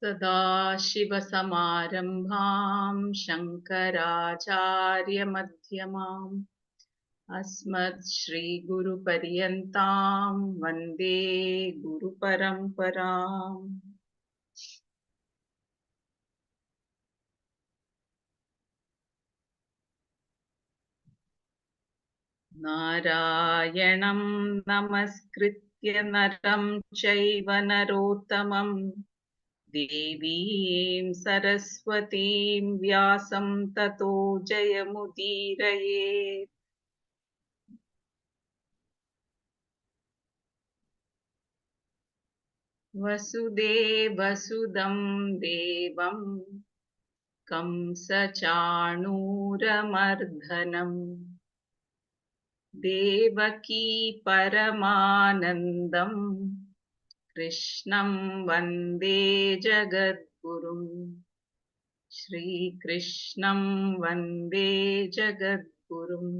सदाशिवसमारम्भां शङ्कराचार्यमध्यमाम् अस्मत्श्रीगुरुपर्यन्तां वन्दे गुरुपरम्पराम्। नारायणं नमस्कृत्य नरं चैव नरोत्तमं देवीं सरस्वतीं व्यासं ततो जयमुदीरयेत्। वसुदेवसुदं देवं कंसचाणूरमर्दनं देवकी परमानन्दं कृष्णं वन्दे जगद्गुरुं। श्रीकृष्णं वन्दे जगद्गुरुम्।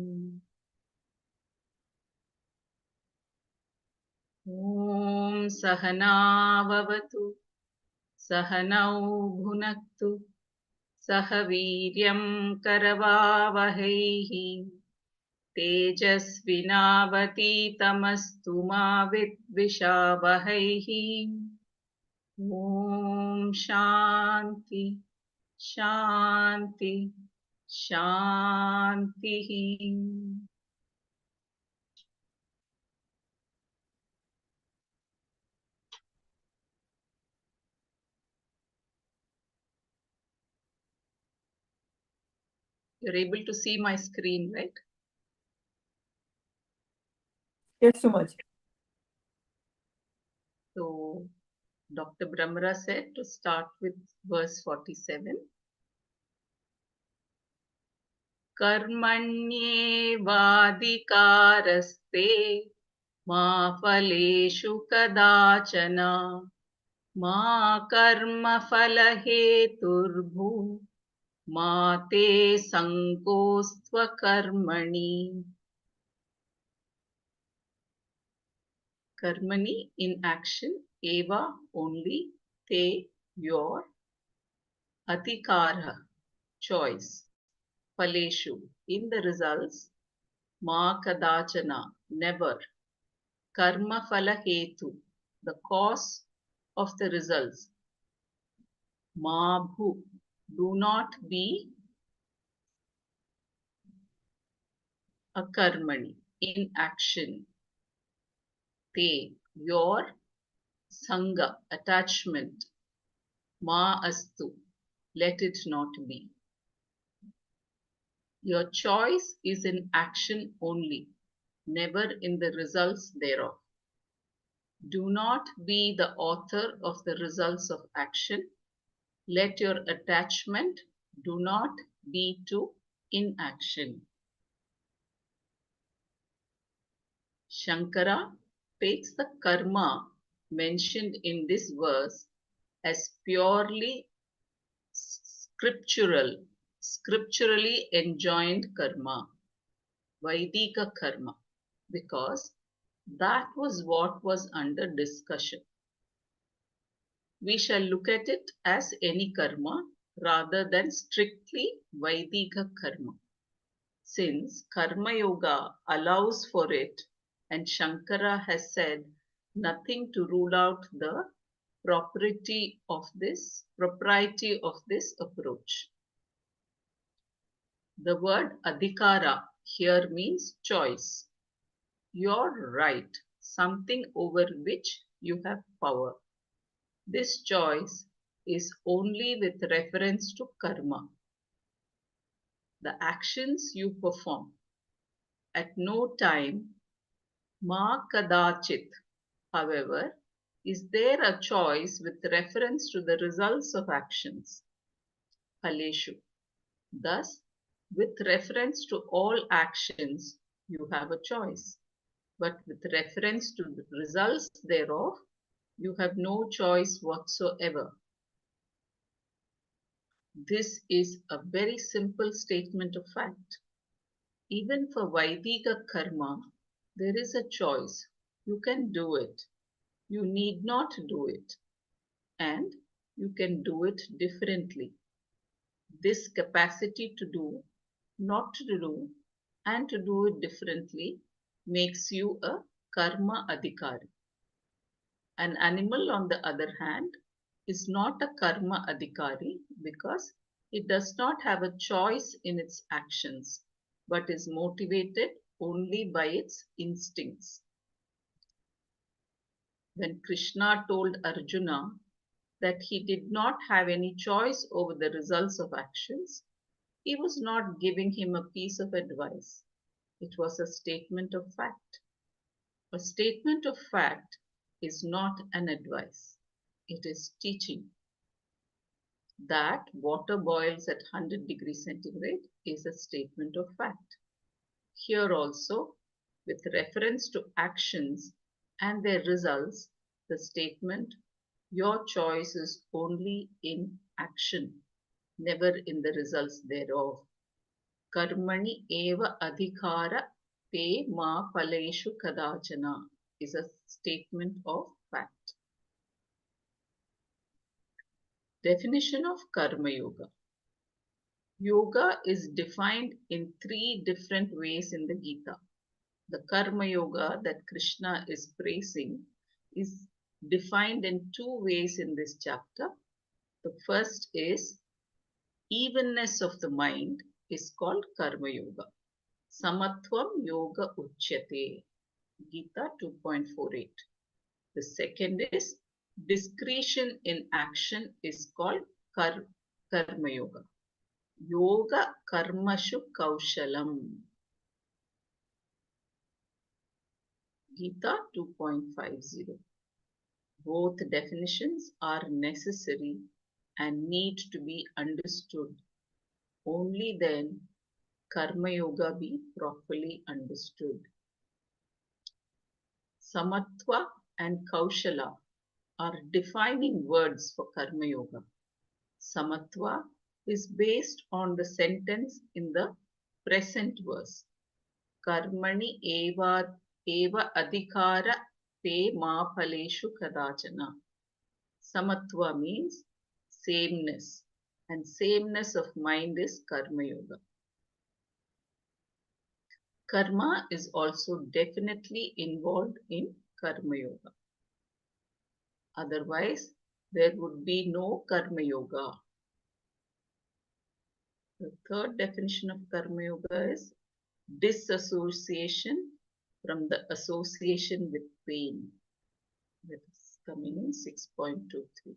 ॐ सहनाववतु सहनौ भुनक्तु सह वीर्यं करवावहैः तेजस्विनावतीतमस्तु मा विद्विषावहैः। ॐ शान्ति शान्ति शान्तिः। You're able to see my screen, right? Yes, Sumaj. So Dr. Brahmara said to start with verse 47. कर्मण्येवाधिकारस्ते मा फलेषु कदाचन मा कर्मफलहेतुर्भू मा ते संकोस्त्वकर्मणि. Karmani in action, eva only, te your, adhikara choice, faleshu in the results, ma kadachana never, karma phala hetu the cause of the results, ma bhu do not be, a karmani in action, te your, sanga attachment, ma astu let it not be. Your choice is in action only, never in the results thereof. Do not be the author of the results of action. Let your attachment do not be to inaction. Shankara takes the karma mentioned in this verse as purely scripturally enjoined karma, Vaidika karma, because that was what was under discussion. We shall look at it as any karma rather than strictly Vaidika karma. Since Karma Yoga allows for it and Shankara has said nothing to rule out the propriety of this approach. The word adhikara here means choice. Your right, something over which you have power. This choice is only with reference to karma, the actions you perform. At no time, ma kadachit, however, is there a choice with reference to the results of actions, phaleshu. Thus, with reference to all actions, you have a choice, but with reference to the results thereof, you have no choice whatsoever. This is a very simple statement of fact. Even for Vaidika karma, there is a choice. You can do it. You need not do it. And you can do it differently. This capacity to do, not to do, and to do it differently makes you a karma adhikari. An animal, on the other hand, is not a karma adhikari because it does not have a choice in its actions but is motivated only by its instincts. When Krishna told Arjuna that he did not have any choice over the results of actions, he was not giving him a piece of advice. It was a statement of fact. A statement of fact is not an advice, it is teaching. That water boils at 100 degrees centigrade is a statement of fact. Here also, with reference to actions and their results, the statement, your choice is only in action, never in the results thereof. Karmani eva adhikara te ma paleshu kadachana is a statement of fact. Definition of Karma Yoga. Yoga is defined in three different ways in the Gita. The Karma Yoga that Krishna is praising is defined in two ways in this chapter. The first is evenness of the mind is called Karma Yoga. Samatvam Yoga Uchyate, Gita 2.48. The second is discretion in action is called Karma Yoga. Yoga Karmashu Kaushalam, Gita 2.50. Both definitions are necessary and need to be understood. Only then Karma Yoga be properly understood. Samatva and Kaushala are defining words for Karma Yoga. Samatva is based on the sentence in the present verse. Karmani eva adhikara te ma phaleshu kadachana. Samatva means sameness, and sameness of mind is Karma Yoga. Karma is also definitely involved in Karma Yoga. Otherwise, there would be no Karma Yoga. The third definition of Karma Yoga is disassociation from the association with pain. That is coming in 6.23.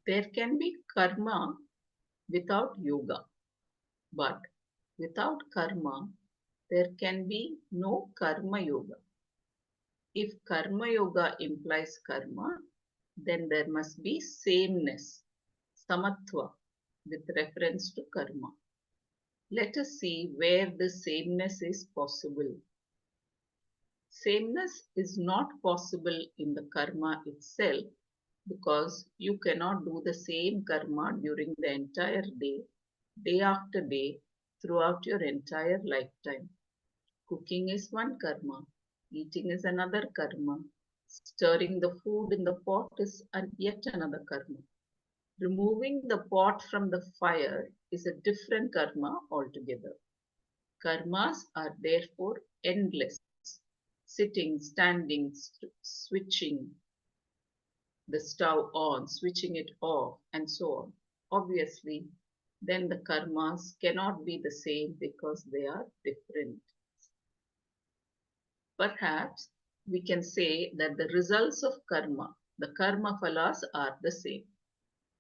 There can be karma without yoga, but without karma, there can be no karma yoga. If karma yoga implies karma, then there must be sameness, samatva, with reference to karma. Let us see where the sameness is possible. Sameness is not possible in the karma itself because you cannot do the same karma during the entire day, day after day, throughout your entire lifetime. Cooking is one karma, eating is another karma, stirring the food in the pot is yet another karma. Removing the pot from the fire is a different karma altogether. Karmas are therefore endless. Sitting, standing, switching the stove on, switching it off, and so on. Obviously, then the karmas cannot be the same because they are different. Perhaps we can say that the results of karma, the karma phalas, are the same.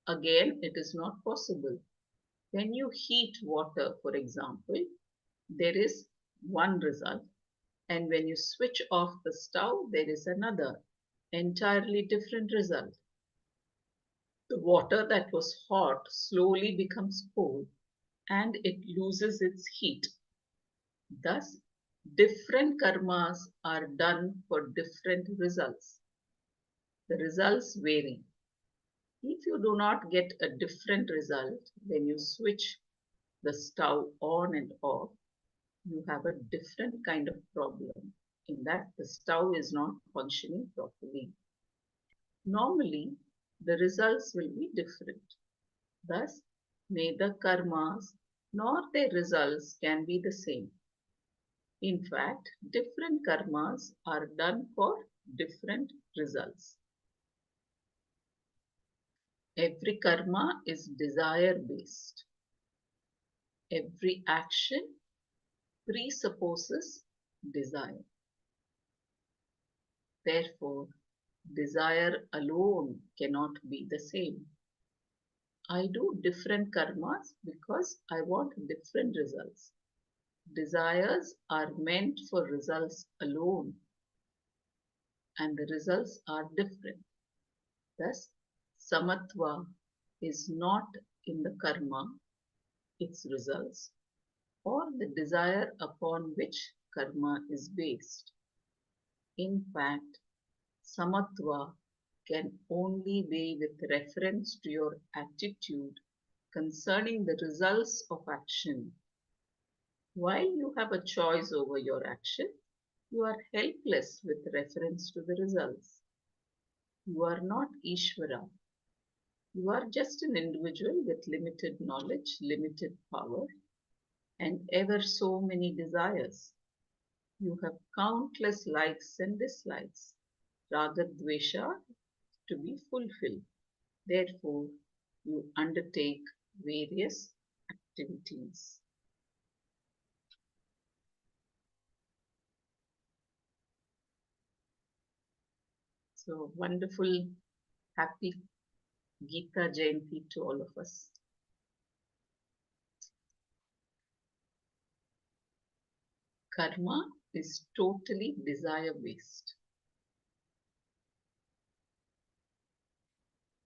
Again, it is not possible. When you heat water, for example, there is one result, and when you switch off the stove, there is another, entirely different result. The water that was hot slowly becomes cold and it loses its heat. Thus, different karmas are done for different results. The results vary. If you do not get a different result when you switch the stove on and off, You have a different kind of problem in that the stove is not functioning properly. Normally, the results will be different. Thus, neither karmas nor their results can be the same. In fact, different karmas are done for different results. Every karma is desire based. Every action presupposes desire. Therefore, desire alone cannot be the same. I do different karmas because I want different results. Desires are meant for results alone, and the results are different. Thus, samatva is not in the karma, its results, or the desire upon which karma is based. In fact, samatva can only be with reference to your attitude concerning the results of action. While you have a choice over your action, you are helpless with reference to the results. You are not Ishvara. You are just an individual with limited knowledge, limited power, and ever so many desires. You have countless likes and dislikes, raga dvesha, to be fulfilled. Therefore, you undertake various activities. So wonderful, happy Gita Jayanti to all of us. Karma is totally desire based.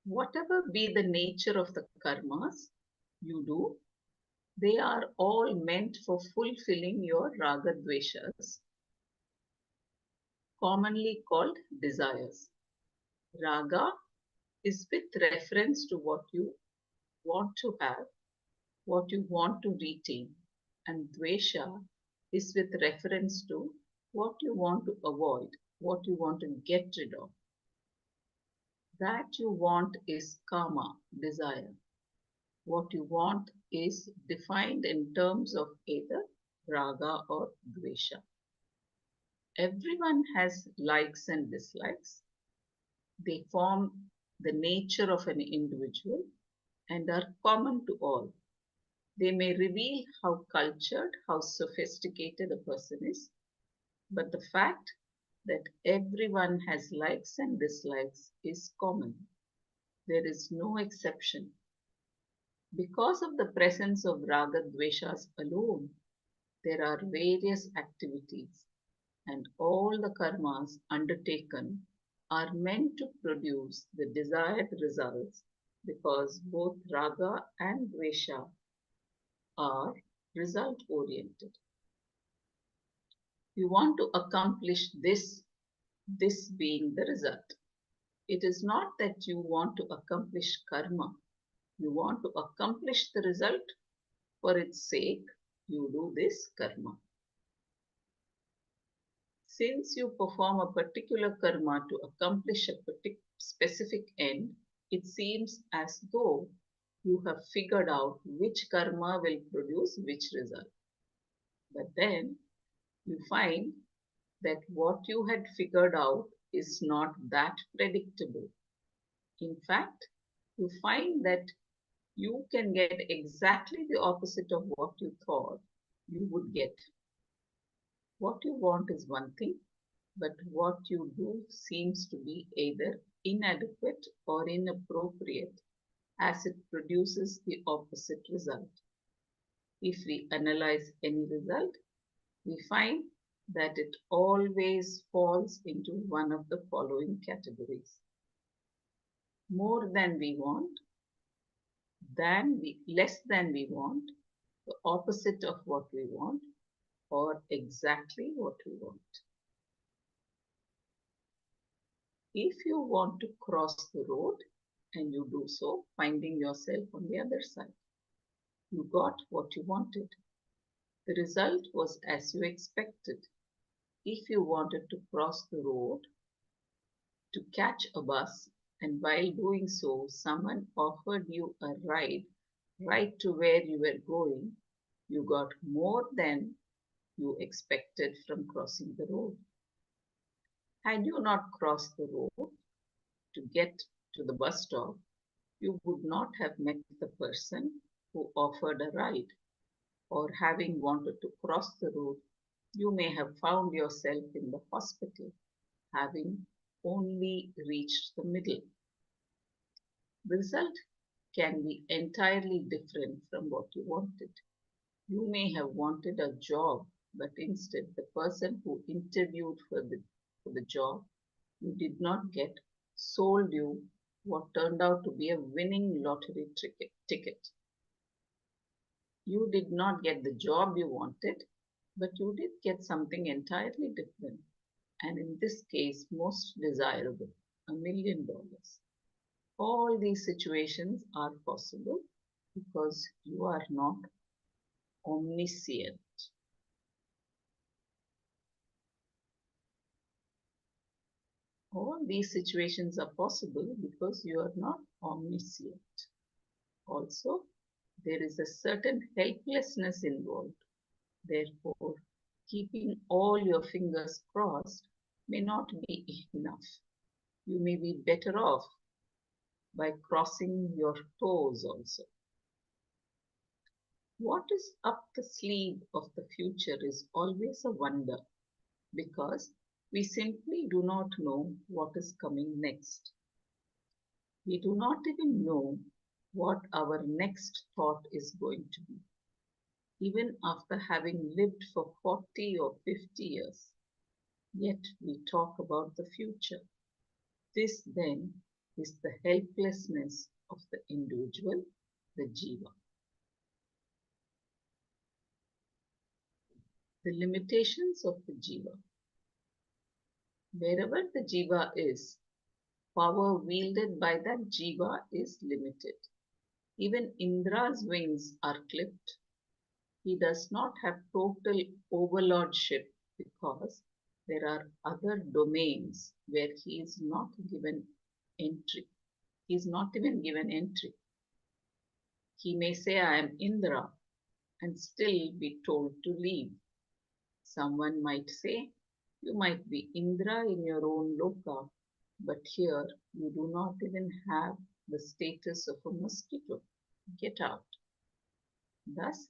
Whatever be the nature of the karmas you do, they are all meant for fulfilling your raga dveshas, commonly called desires. Raga is with reference to what you want to have, what you want to retain, and dvesha is with reference to what you want to avoid, what you want to get rid of. That you want is kama, desire. What you want is defined in terms of either raga or dvesha. Everyone has likes and dislikes. They form the nature of an individual and are common to all. They may reveal how cultured, how sophisticated a person is, but the fact that everyone has likes and dislikes is common. There is no exception. Because of the presence of raga dveshas alone, there are various activities, and all the karmas undertaken are meant to produce the desired results because both raga and dvesha are result oriented. You want to accomplish this being the result. It is not that you want to accomplish karma. You want to accomplish the result. For its sake, you do this karma. Since you perform a particular karma to accomplish a specific end, it seems as though you have figured out which karma will produce which result. But then you find that what you had figured out is not that predictable. In fact, you find that you can get exactly the opposite of what you thought you would get. What you want is one thing, but what you do seems to be either inadequate or inappropriate as it produces the opposite result. If we analyze any result, we find that it always falls into one of the following categories: more than we want, less than we want, the opposite of what we want, or exactly what we want. If you want to cross the road and you do so, finding yourself on the other side, you got what you wanted. The result was as you expected. If you wanted to cross the road to catch a bus, and while doing so, someone offered you a ride right to where you were going, you got more than you expected from crossing the road. Had you not crossed the road to get to the bus stop, you would not have met the person who offered a ride, or having wanted to cross the road, you may have found yourself in the hospital, having only reached the middle. The result can be entirely different from what you wanted. You may have wanted a job, but instead, the person who interviewed for the job you did not get sold you what turned out to be a winning lottery ticket. You did not get the job you wanted, but you did get something entirely different, and in this case, most desirable, $1 million. All these situations are possible because you are not omniscient. All these situations are possible because you are not omniscient. Also, there is a certain helplessness involved. Therefore, keeping all your fingers crossed may not be enough. You may be better off by crossing your toes also. What is up the sleeve of the future is always a wonder because we simply do not know what is coming next. We do not even know what our next thought is going to be, even after having lived for 40 or 50 years. Yet we talk about the future. This then is the helplessness of the individual, the jiva. The limitations of the jiva. Wherever the jiva is, power wielded by that jiva is limited. Even Indra's wings are clipped. He does not have total overlordship because there are other domains where he is not given entry. He is not even given entry. He may say, I am Indra, and still be told to leave. Someone might say, you might be Indra in your own loka, but here you do not even have the status of a mosquito. Get out. Thus,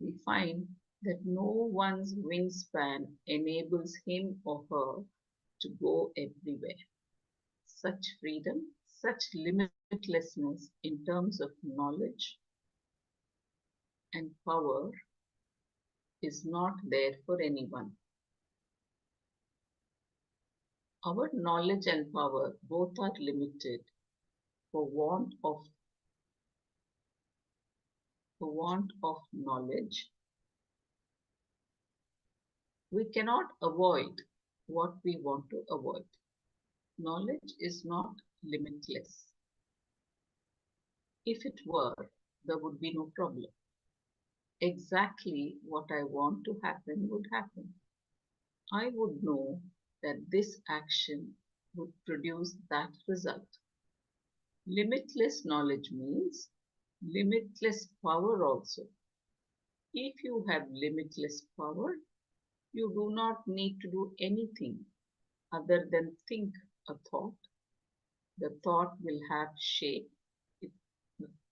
we find that no one's wingspan enables him or her to go everywhere. Such freedom, such limitlessness in terms of knowledge and power is not there for anyone. Our knowledge and power both are limited for want of knowledge. We cannot avoid what we want to avoid. Knowledge is not limitless. If it were, there would be no problem. Exactly what I want to happen would happen. I would know that this action would produce that result. Limitless knowledge means limitless power also. If you have limitless power, you do not need to do anything other than think a thought. The thought will have shape. It,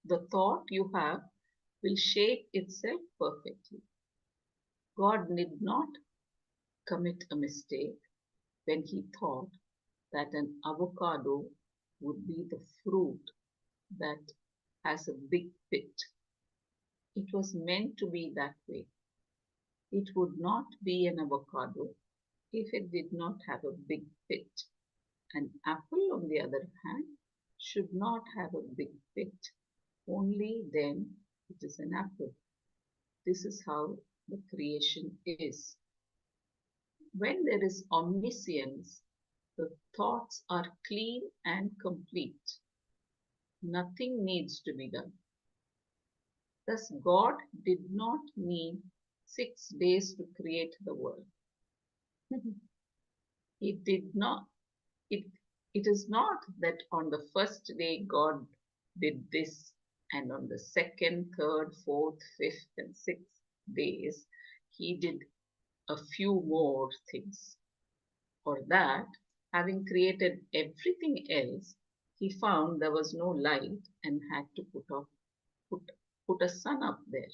the thought you have will shape itself perfectly. God did not commit a mistake when he thought that an avocado would be the fruit that has a big pit. It was meant to be that way. It would not be an avocado if it did not have a big pit. An apple, on the other hand, should not have a big pit. Only then it is an apple. This is how the creation is. When there is omniscience, the thoughts are clean and complete. Nothing needs to be done. Thus, God did not need 6 days to create the world. He did not, it, it is not that on the first day God did this, and on the second, third, fourth, fifth, and sixth days he did a few more things. Or that, having created everything else, he found there was no light and had to put, put a sun up there.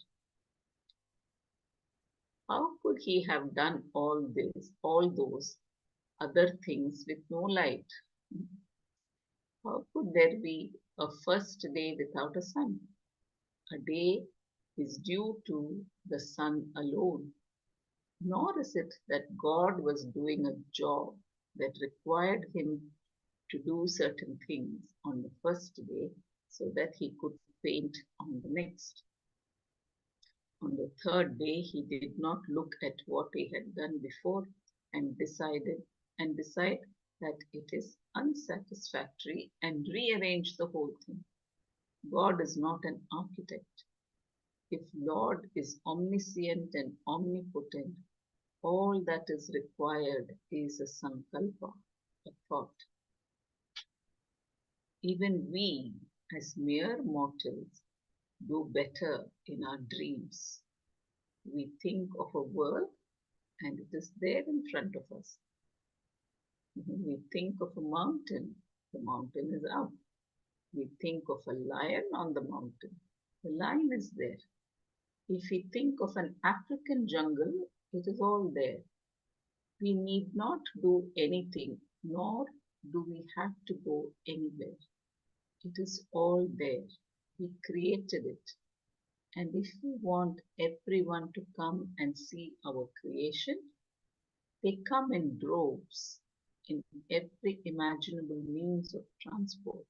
How could he have done all those other things with no light? How could there be a first day without a sun? A day is due to the sun alone. Nor is it that God was doing a job that required him to do certain things on the first day so that he could paint on the next. On the third day, he did not look at what he had done before and decide that it is unsatisfactory and rearrange the whole thing. God is not an architect. If Lord is omniscient and omnipotent, all that is required is a sankalpa, a thought. Even we, as mere mortals, do better in our dreams. We think of a world and it is there in front of us. We think of a mountain, the mountain is out. We think of a lion on the mountain, the lion is there. If we think of an African jungle, it is all there. We need not do anything, nor do we have to go anywhere. It is all there. We created it. And if we want everyone to come and see our creation, they come in droves in every imaginable means of transport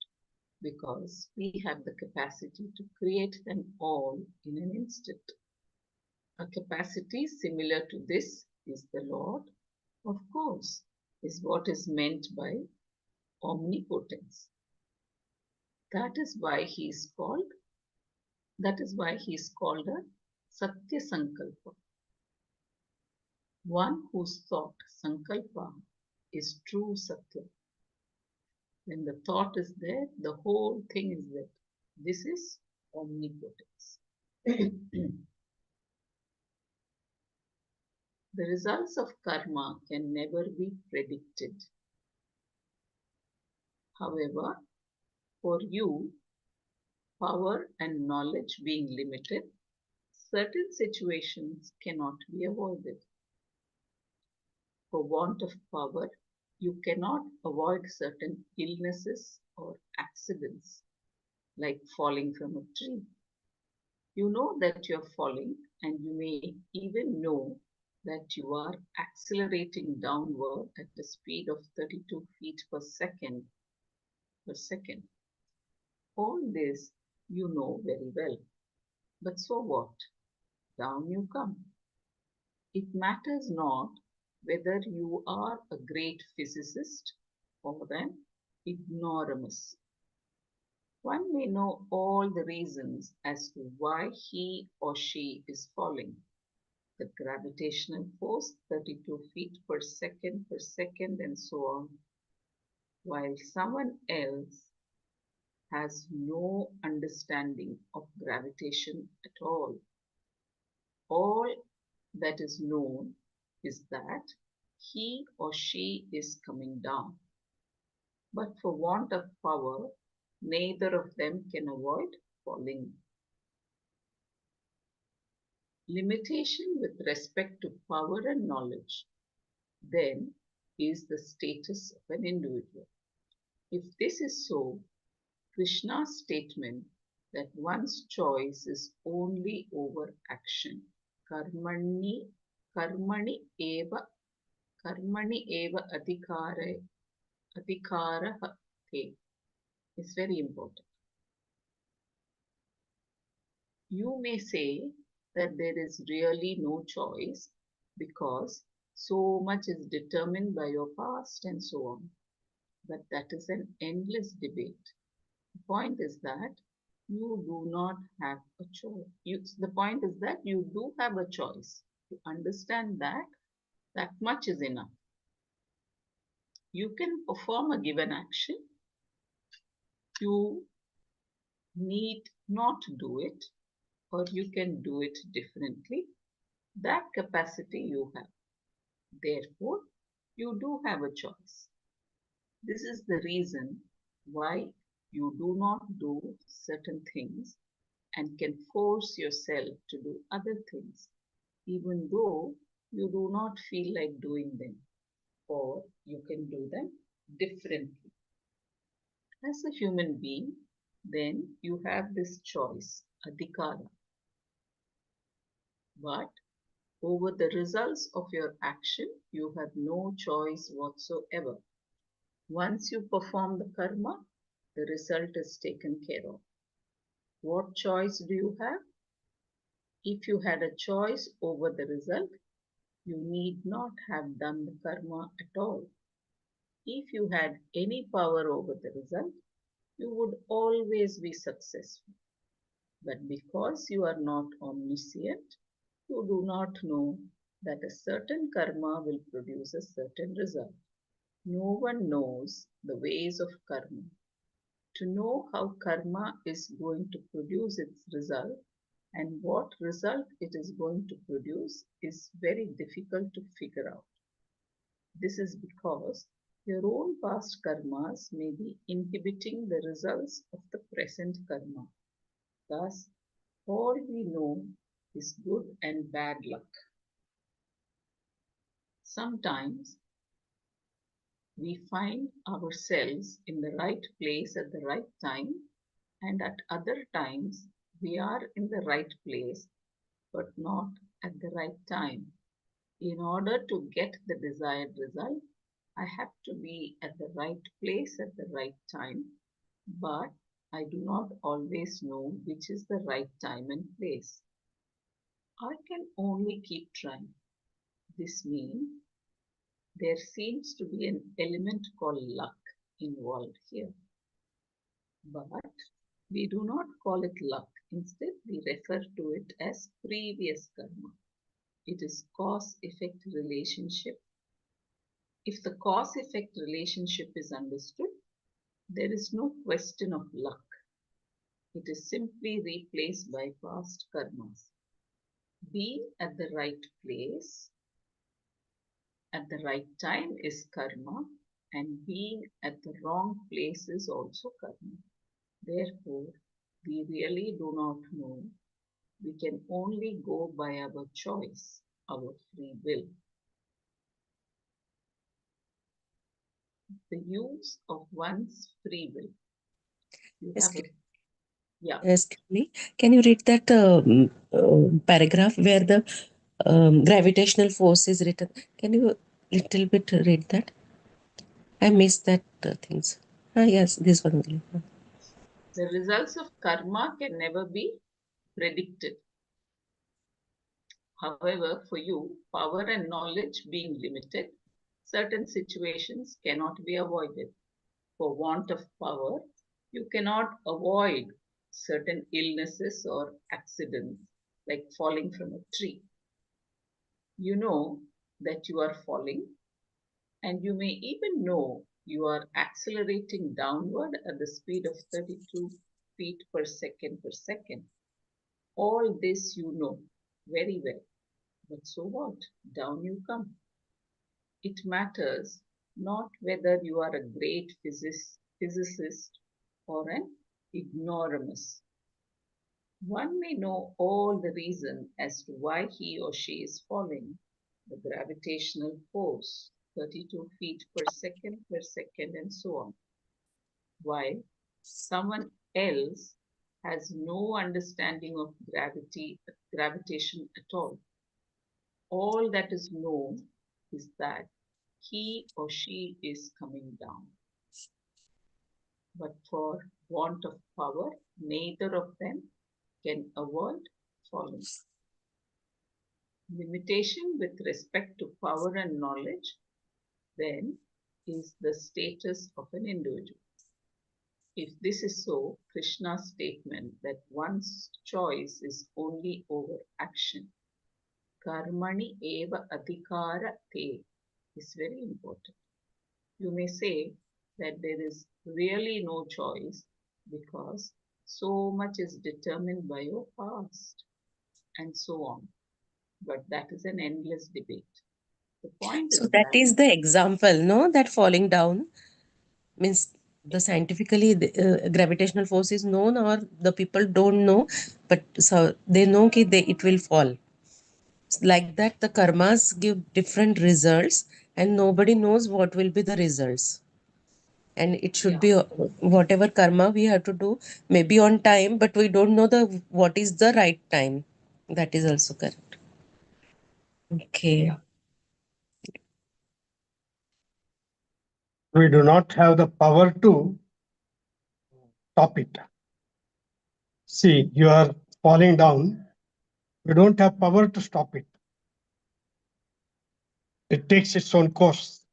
because we have the capacity to create them all in an instant. A capacity similar to this is the Lord, of course, is what is meant by omnipotence. That is why he is called, that is why he is called a Satya Sankalpa. One whose thought, Sankalpa, is true Satya. When the thought is there, the whole thing is there. This is omnipotence. The results of karma can never be predicted. However, for you, power and knowledge being limited, certain situations cannot be avoided. For want of power, you cannot avoid certain illnesses or accidents, like falling from a tree. You know that you're falling, and you may even know that you are accelerating downward at a speed of 32 feet per second. All this you know very well. But so what? Down you come. It matters not whether you are a great physicist or an ignoramus. One may know all the reasons as to why he or she is falling. The gravitational force, 32 feet per second, and so on, while someone else has no understanding of gravitation at all. All that is known is that he or she is coming down. But for want of power, neither of them can avoid falling. Limitation with respect to power and knowledge, then, is the status of an individual. If this is so, Krishna's statement that one's choice is only over action, karmani, karmani eva, karmani eva adhikara te, is very important. You may say that there is really no choice because so much is determined by your past and so on. But that is an endless debate. The point is that you do not have a choice. The point is that you do have a choice. To understand that, that much is enough. You can perform a given action, you need not do it, or you can do it differently. That capacity you have. Therefore, you do have a choice. This is the reason why you do not do certain things and can force yourself to do other things, even though you do not feel like doing them, or you can do them differently. As a human being, then you have this choice, adhikara, but over the results of your action, you have no choice whatsoever. Once you perform the karma, the result is taken care of. What choice do you have? If you had a choice over the result, you need not have done the karma at all. If you had any power over the result, you would always be successful. But because you are not omniscient, you do not know that a certain karma will produce a certain result. No one knows the ways of karma. To know how karma is going to produce its result and what result it is going to produce is very difficult to figure out. This is because your own past karmas may be inhibiting the results of the present karma. Thus, all we know is good and bad luck. Sometimes we find ourselves in the right place at the right time, and at other times we are in the right place but not at the right time. In order to get the desired result, I have to be at the right place at the right time, but I do not always know which is the right time and place. I can only keep trying. This means there seems to be an element called luck involved here, but we do not call it luck. Instead, we refer to it as previous karma. It is cause effect relationship. If the cause effect relationship is understood, there is no question of luck. It is simply replaced by past karmas. Being at the right place at the right time is karma, and being at the wrong place is also karma. Therefore, we really do not know. We can only go by our choice, our free will. The use of one's free will. You have a, Excuse, yeah, excuse me. Can you read that paragraph where the gravitational force is written? Can you little bit read that? I missed that things. Ah, yes, this one only. the results of karma can never be predicted. However, for you, power and knowledge being limited, certain situations cannot be avoided. For want of power, you cannot avoid certain illnesses or accidents like falling from a tree. You know that you are falling, and you may even know you are accelerating downward at the speed of 32 feet per second. All this you know very well. But so what? Down you come. It matters not whether you are a great physicist or an ignoramus. One may know all the reason as to why he or she is falling. The gravitational force, 32 feet per second, and so on. While someone else has no understanding of gravitation at all. All that is known is that he or she is coming down. But for want of power, neither of them can avoid falling. Limitation with respect to power and knowledge, then, is the status of an individual. If this is so, Krishna's statement that one's choice is only over action Karmani eva adhikara te is very important. You may say that there is really no choice because so much is determined by your past and so on. But that is an endless debate. The point So is that that, is the example, no? That falling down means the scientifically gravitational force is known, or the people don't know, but so they know that it will fall. Like that, the karmas give different results, and nobody knows what will be the results. And it should yeah, be whatever karma we have to do, maybe on time, but we don't know the what is the right time. That is also correct. Okay. yeah. We do not have the power to stop it. See, you are falling down. You don't have power to stop it. It takes its own course.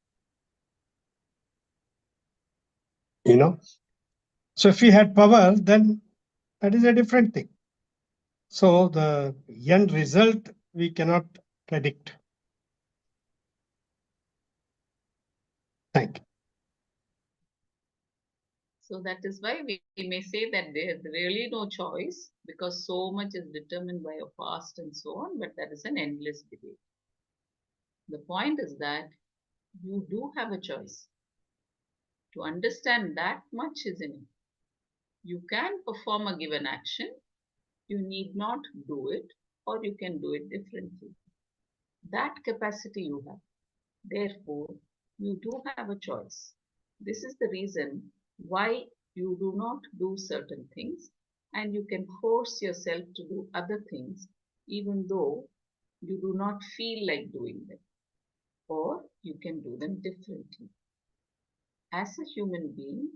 You know? So if we had power, then that is a different thing. So the end result we cannot predict. Thank you. So that is why we may say that there is really no choice because so much is determined by your past and so on, but that is an endless debate. The point is that you do have a choice. To understand that much is enough. You can perform a given action, you need not do it, or you can do it differently. That capacity you have. Therefore, you do have a choice. This is the reason why you do not do certain things and you can force yourself to do other things even though you do not feel like doing them, or you can do them differently. As a human being,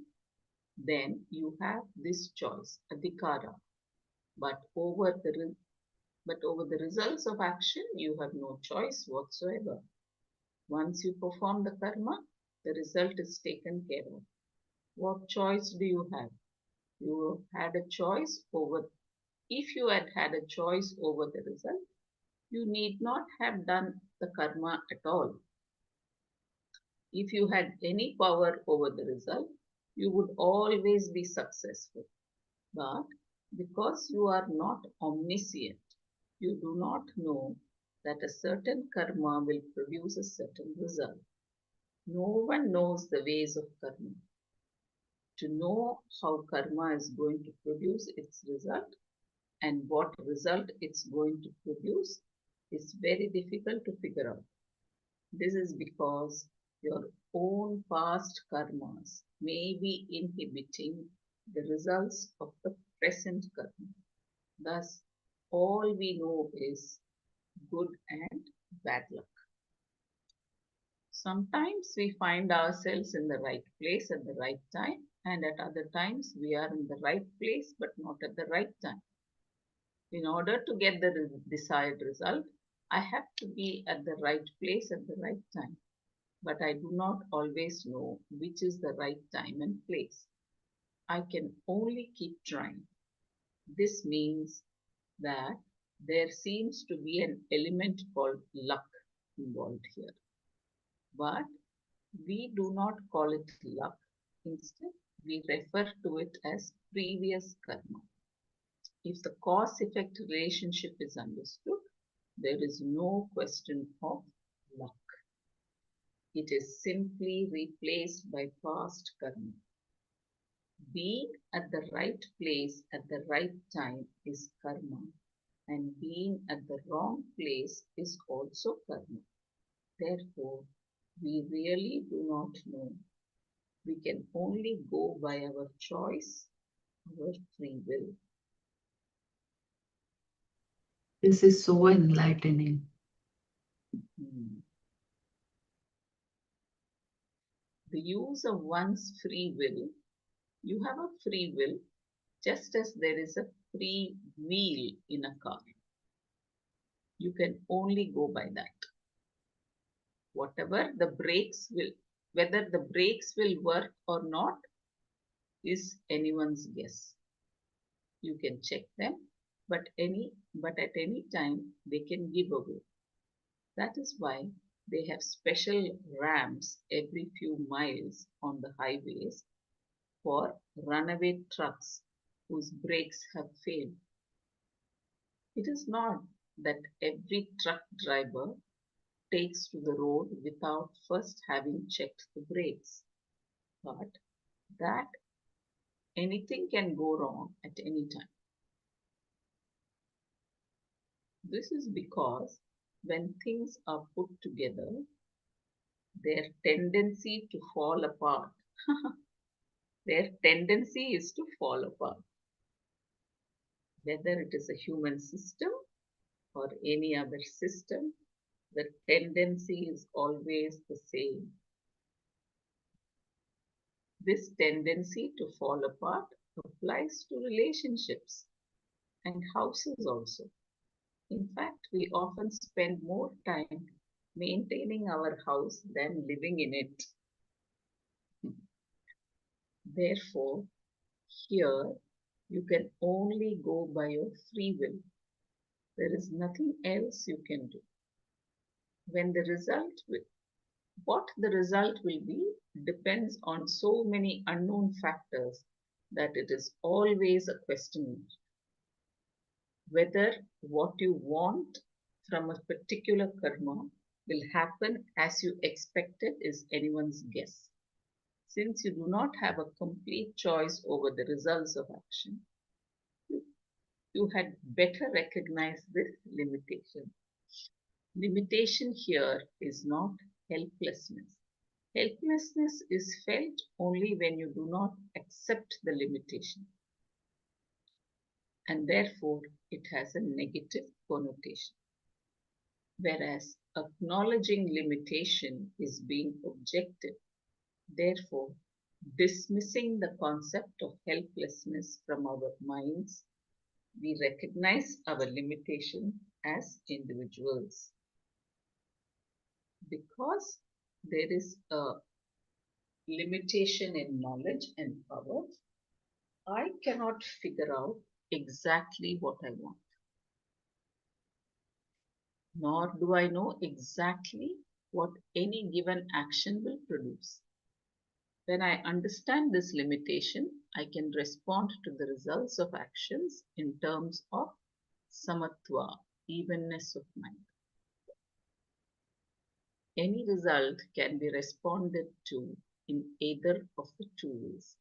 then you have this choice, adhikara, but over the results of action, you have no choice whatsoever. Once you perform the karma, the result is taken care of. What choice do you have? You had a choice over, if you had had a choice over the result, you need not have done the karma at all. If you had any power over the result, you would always be successful. But because you are not omniscient, you do not know that a certain karma will produce a certain result. No one knows the ways of karma. To know how karma is going to produce its result and what result it's going to produce is very difficult to figure out. This is because your own past karmas may be inhibiting the results of the present karma. Thus, all we know is good and bad luck. Sometimes we find ourselves in the right place at the right time, and at other times we are in the right place but not at the right time. In order to get the desired result, I have to be at the right place at the right time, but I do not always know which is the right time and place. I can only keep trying. This means that there seems to be an element called luck involved here. But we do not call it luck. Instead, we refer to it as previous karma. If the cause effect relationship is understood, there is no question of luck. It is simply replaced by past karma. Being at the right place at the right time is karma, and being at the wrong place is also karma. Therefore, we really do not know. We can only go by our choice, our free will. This is so enlightening. Hmm. The use of one's free will. You have a free will just as there is a free wheel in a car. You can only go by that. Whatever the brakes will, whether the brakes will work or not is anyone's guess. You can check them, but at any time they can give away. That is why they have special ramps every few miles on the highways for runaway trucks whose brakes have failed. It is not that every truck driver takes to the road without first having checked the brakes, but that anything can go wrong at any time. This is because when things are put together, their tendency to fall apart, their tendency is to fall apart. Whether it is a human system or any other system, the tendency is always the same. This tendency to fall apart applies to relationships and houses also. In fact, we often spend more time maintaining our house than living in it. Therefore, here you can only go by your free will. There is nothing else you can do. When the result will, what the result will be depends on so many unknown factors that it is always a question whether what you want from a particular karma will happen as you expected is anyone's guess. Since you do not have a complete choice over the results of action, you had better recognize this limitation. Limitation here is not helplessness. Helplessness is felt only when you do not accept the limitation, and therefore it has a negative connotation. Whereas acknowledging limitation is being objective, therefore dismissing the concept of helplessness from our minds, we recognize our limitation as individuals. Because there is a limitation in knowledge and power, I cannot figure out exactly what I want, nor do I know exactly what any given action will produce. When I understand this limitation, I can respond to the results of actions in terms of samatva, evenness of mind. Any result can be responded to in either of the two ways,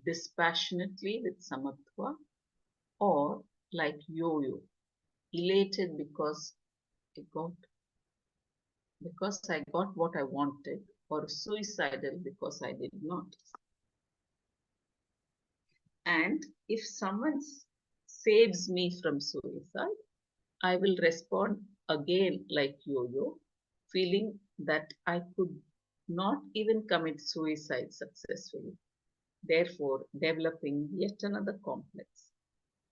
dispassionately with samatva or like yo-yo, elated I got what I wanted, or suicidal because I did not. And if someone saves me from suicide, I will respond again like yo-yo, feeling that I could not even commit suicide successfully, therefore developing yet another complex.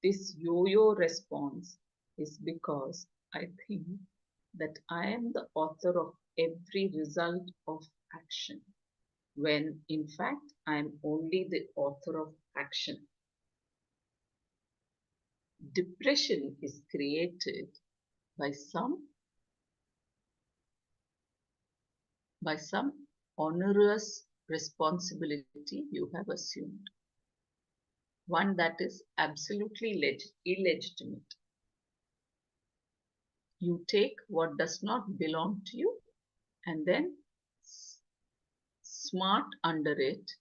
This yo-yo response is because I think that I am the author of every result of action, when in fact I am only the author of action. Depression is created by some onerous responsibility you have assumed, one that is absolutely illegitimate. You take what does not belong to you and then smart under it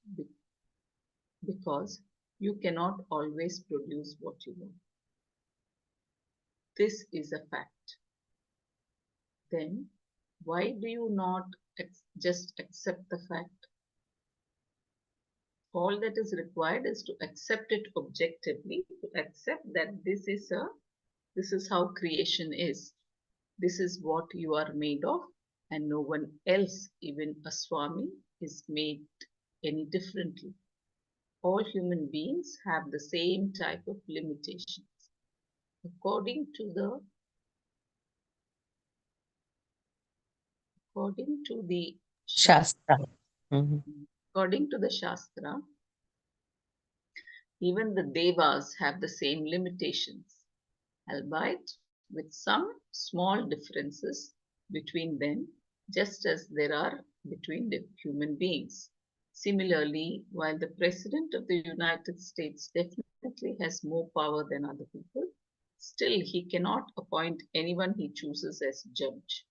because you cannot always produce what you want. This is a fact. Then why do you not just accept the fact? All that is required is to accept it objectively, to accept that this is how creation is. This is what you are made of, and no one else, even a Swami, is made any differently. All human beings have the same type of limitations. According to the according to the Shastra. Shastra, Mhm. according to the Shastra, even the Devas have the same limitations, albeit with some small differences between them, just as there are between the human beings. Similarly, while the President of the United States definitely has more power than other people, still he cannot appoint anyone he chooses as judge.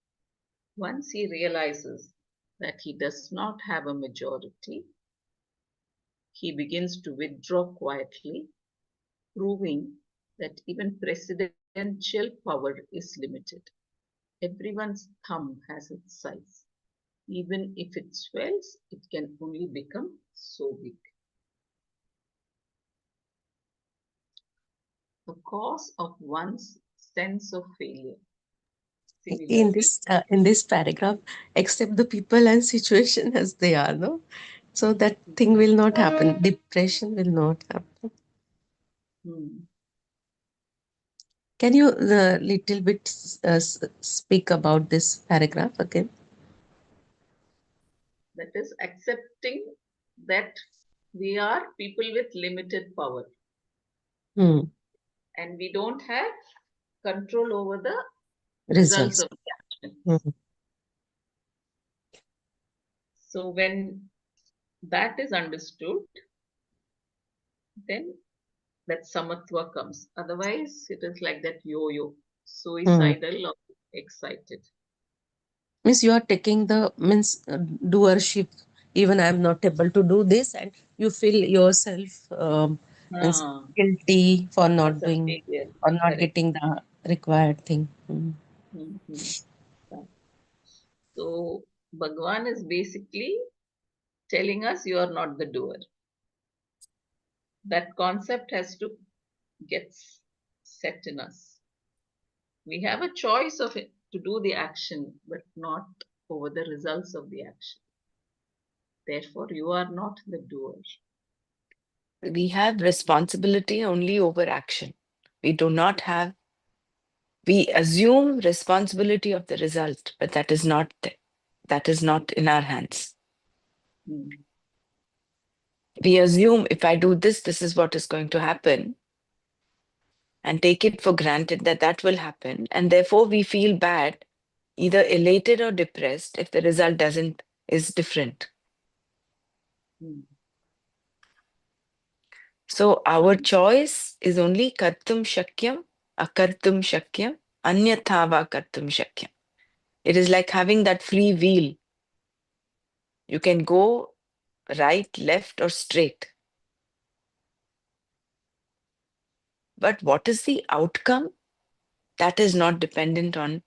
Once he realizes that he does not have a majority, he begins to withdraw quietly, proving that even presidential power is limited. Everyone's thumb has its size. Even if it swells, it can only become so big. The cause of one's sense of failure. Similarly, In this paragraph, accept the people and situation as they are, no? So that thing will not happen. Depression will not happen. hmm, Can you little bit speak about this paragraph again? that is accepting that we are people with limited power Hmm. and we don't have control over the results Results. of the actions. Hmm. So when that is understood, then that samatva comes. Otherwise, it is like that yo-yo, Hmm. suicidal or excited. Means you are taking the doership. Even I am not able to do this, and you feel yourself means Ah, guilty for not as a doing failure. or not Correct. getting the required thing. Hmm. Mhm. Right. So Bhagwan is basically telling us you are not the doer. That concept has to get set in us. We have a choice of it to do the action, but not over the results of the action. Therefore, you are not the doer. We have responsibility only over action. We do not have, we assume responsibility of the result, but that is not in our hands. Hmm. We assume if I do this, this is what is going to happen, and take it for granted that that will happen. And therefore, we feel bad, either elated or depressed, if the result is different. Hmm. So our choice is only kartum shakyam, akartum shakyam, anyathava kartum shakyam. It is like having that free wheel. You can go right, left, or straight. But what is the outcome? That is not dependent on,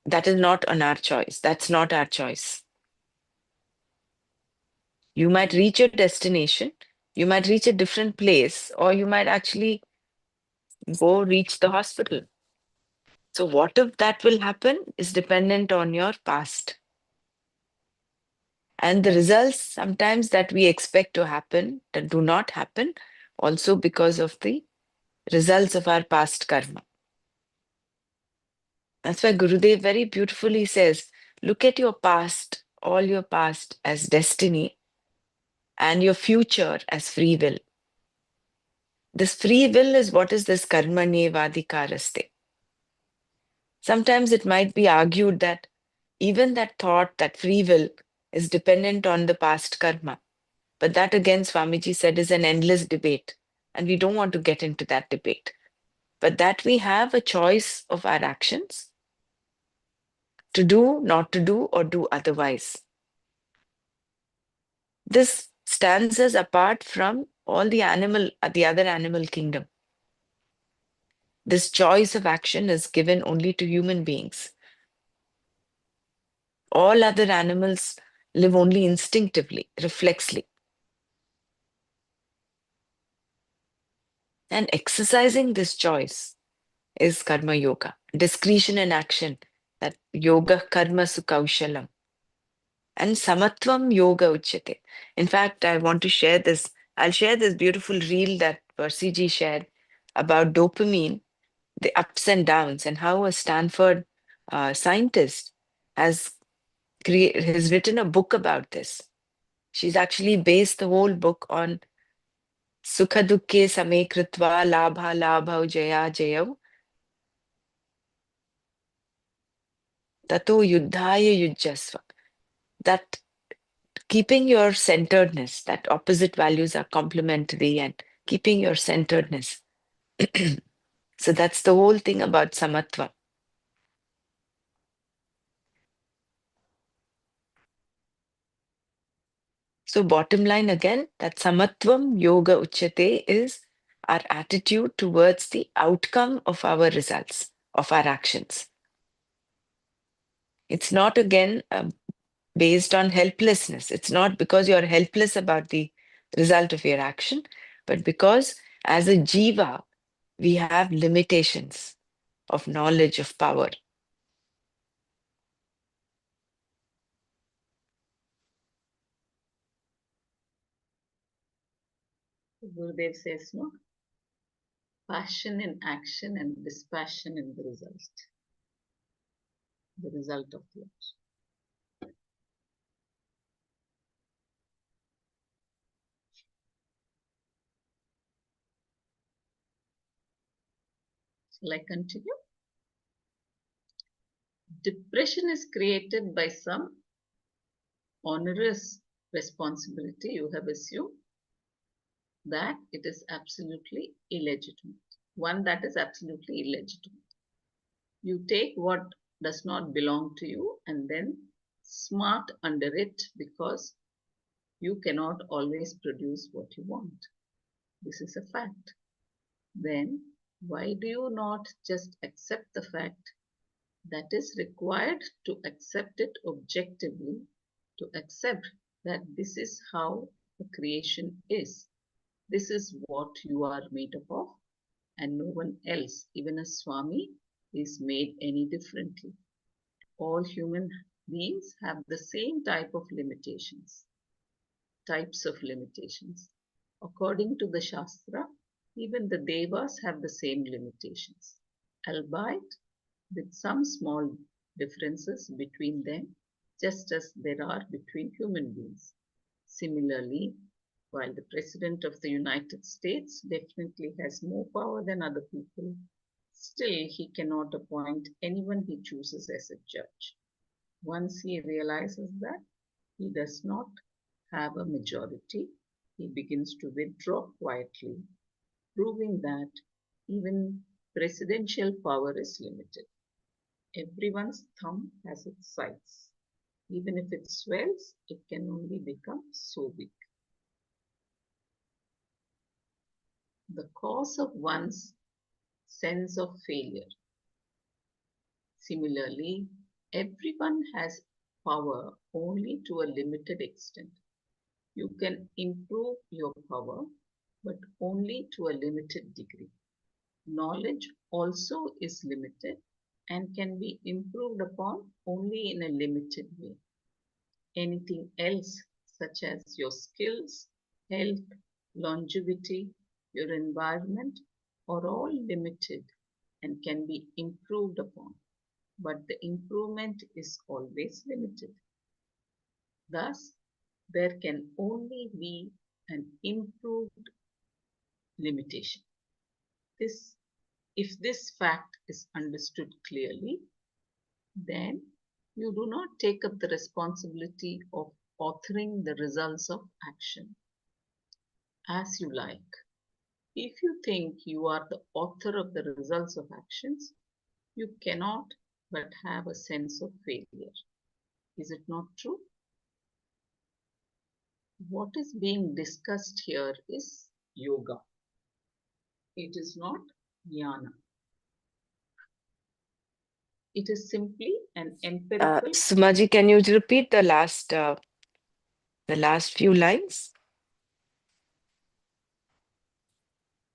that is not on our choice. That's not our choice. You might reach your destination, you might reach a different place, or you might actually go reach the hospital. So, what if that will happen is dependent on your past. And the Right. results sometimes that we expect to happen that do not happen, also because of the results of our past karma. That's why Gurudev very beautifully says, look at your past, all your past as destiny, and your future as free will. This free will is what is this karma nevadikaraste. Sometimes it might be argued that even that thought, that free will, is dependent on the past karma. But that again, Swamiji said, is an endless debate. And we don't want to get into that debate. But that we have a choice of our actions to do, not to do, or do otherwise. This stands us apart from all the other animal kingdom. This choice of action is given only to human beings. All other animals live only instinctively, reflexly. And exercising this choice is karma yoga, discretion in action, that yoga karma sukaushalam. And samatvam yoga uchyate. In fact, I want to share this. I'll share this beautiful reel that Percy shared about dopamine, the ups and downs, and how a Stanford scientist has has written a book about this. She's actually based the whole book on sukha dukkhe same kritva labha labhau jaya jayau Tato yuddhaya yujjasva. That keeping your centeredness, that opposite values are complementary, and keeping your centeredness. So that's the whole thing about samatva. So bottom line again, that samatvam yoga uchyate is our attitude towards the outcome of our results, of our actions. It's not again based on helplessness. It's not because you're helpless about the result of your action, but because as a jiva, we have limitations of knowledge, of power. Gurudev says, no, passion in action and dispassion in the result of the action. Shall I continue? Depression is created by some onerous responsibility you have assumed that it is absolutely illegitimate. One that is absolutely illegitimate. You take what does not belong to you and then smart under it because you cannot always produce what you want. This is a fact. Then why do you not just accept the fact that is required to accept it objectively, to accept that this is how the creation is? This is what you are made up of, and no one else, even a Swami, is made any differently. All human beings have the same types of limitations. According to the Shastra, even the Devas have the same limitations, albeit with some small differences between them, just as there are between human beings. Similarly, while the President of the United States definitely has more power than other people, still he cannot appoint anyone he chooses as a judge. Once he realizes that he does not have a majority, he begins to withdraw quietly, proving that even presidential power is limited. Everyone's thumb has its size. Even if it swells, it can only become so big. The cause of one's sense of failure. Similarly, everyone has power only to a limited extent. You can improve your power, but only to a limited degree. Knowledge also is limited and can be improved upon only in a limited way. Anything else, such as your skills, health, longevity, your environment, are all limited and can be improved upon, but the improvement is always limited. Thus, there can only be an improved limitation. If this fact is understood clearly, then you do not take up the responsibility of authoring the results of action as you like. If you think you are the author of the results of actions, you cannot but have a sense of failure. Is it not true? What is being discussed here is yoga. It is not jnana. It is simply an empirical. Sumaji, can you repeat the last few lines?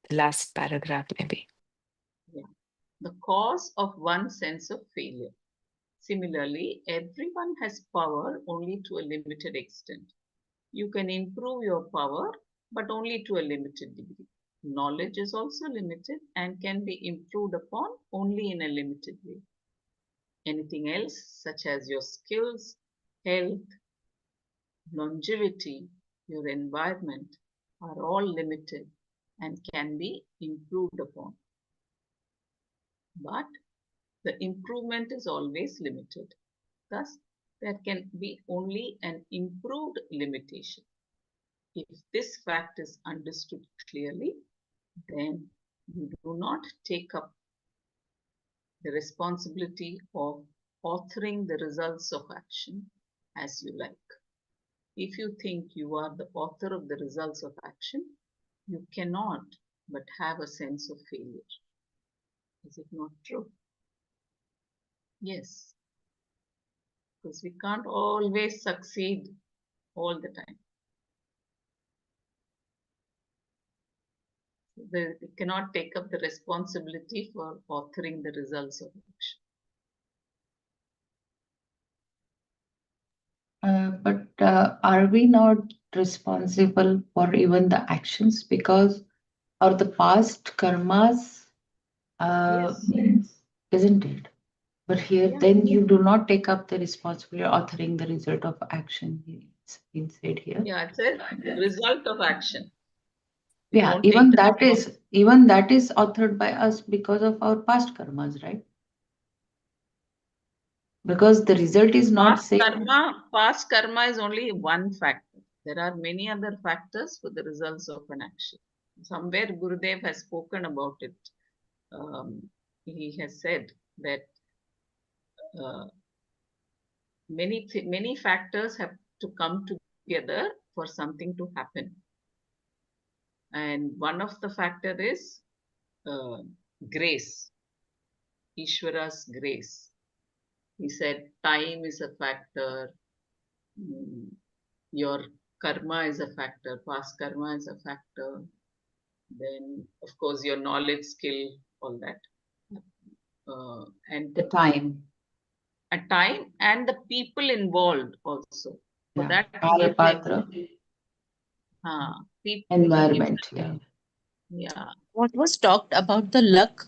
The last paragraph, maybe. Yeah. The cause of one sense of failure. Similarly, everyone has power only to a limited extent. You can improve your power, but only to a limited degree. Knowledge is also limited and can be improved upon only in a limited way. Anything else, such as your skills, health, longevity, your environment, are all limited and can be improved upon. But the improvement is always limited. Thus, there can be only an improved limitation. If this fact is understood clearly, then you do not take up the responsibility of authoring the results of action as you like. If you think you are the author of the results of action, you cannot but have a sense of failure. Is it not true? Yes, because we can't always succeed all the time. We cannot take up the responsibility for authoring the results of action. But are we not responsible for even the actions because or the past karmas, Yes. isn't it? But here, Yeah. then you do not take up the responsibility of authoring the result of action. It's been said here. Yeah, it says result of action. We Yeah, don't take the even that is authored by us because of our past karmas, right? Because the result is not same. past karma is only one factor. There are many other factors for the results of an action. Somewhere Gurudev has spoken about it. He has said that uh, many factors have to come together for something to happen. And one of the factor is uh, grace, Ishvara's grace. He said time is a factor, your karma is a factor, past karma is a factor, then of course your knowledge, skill, all that. And The time. a time and the people involved also. For Yeah. that Kala people, patra. people Environment. Yeah. yeah. What was talked about the luck?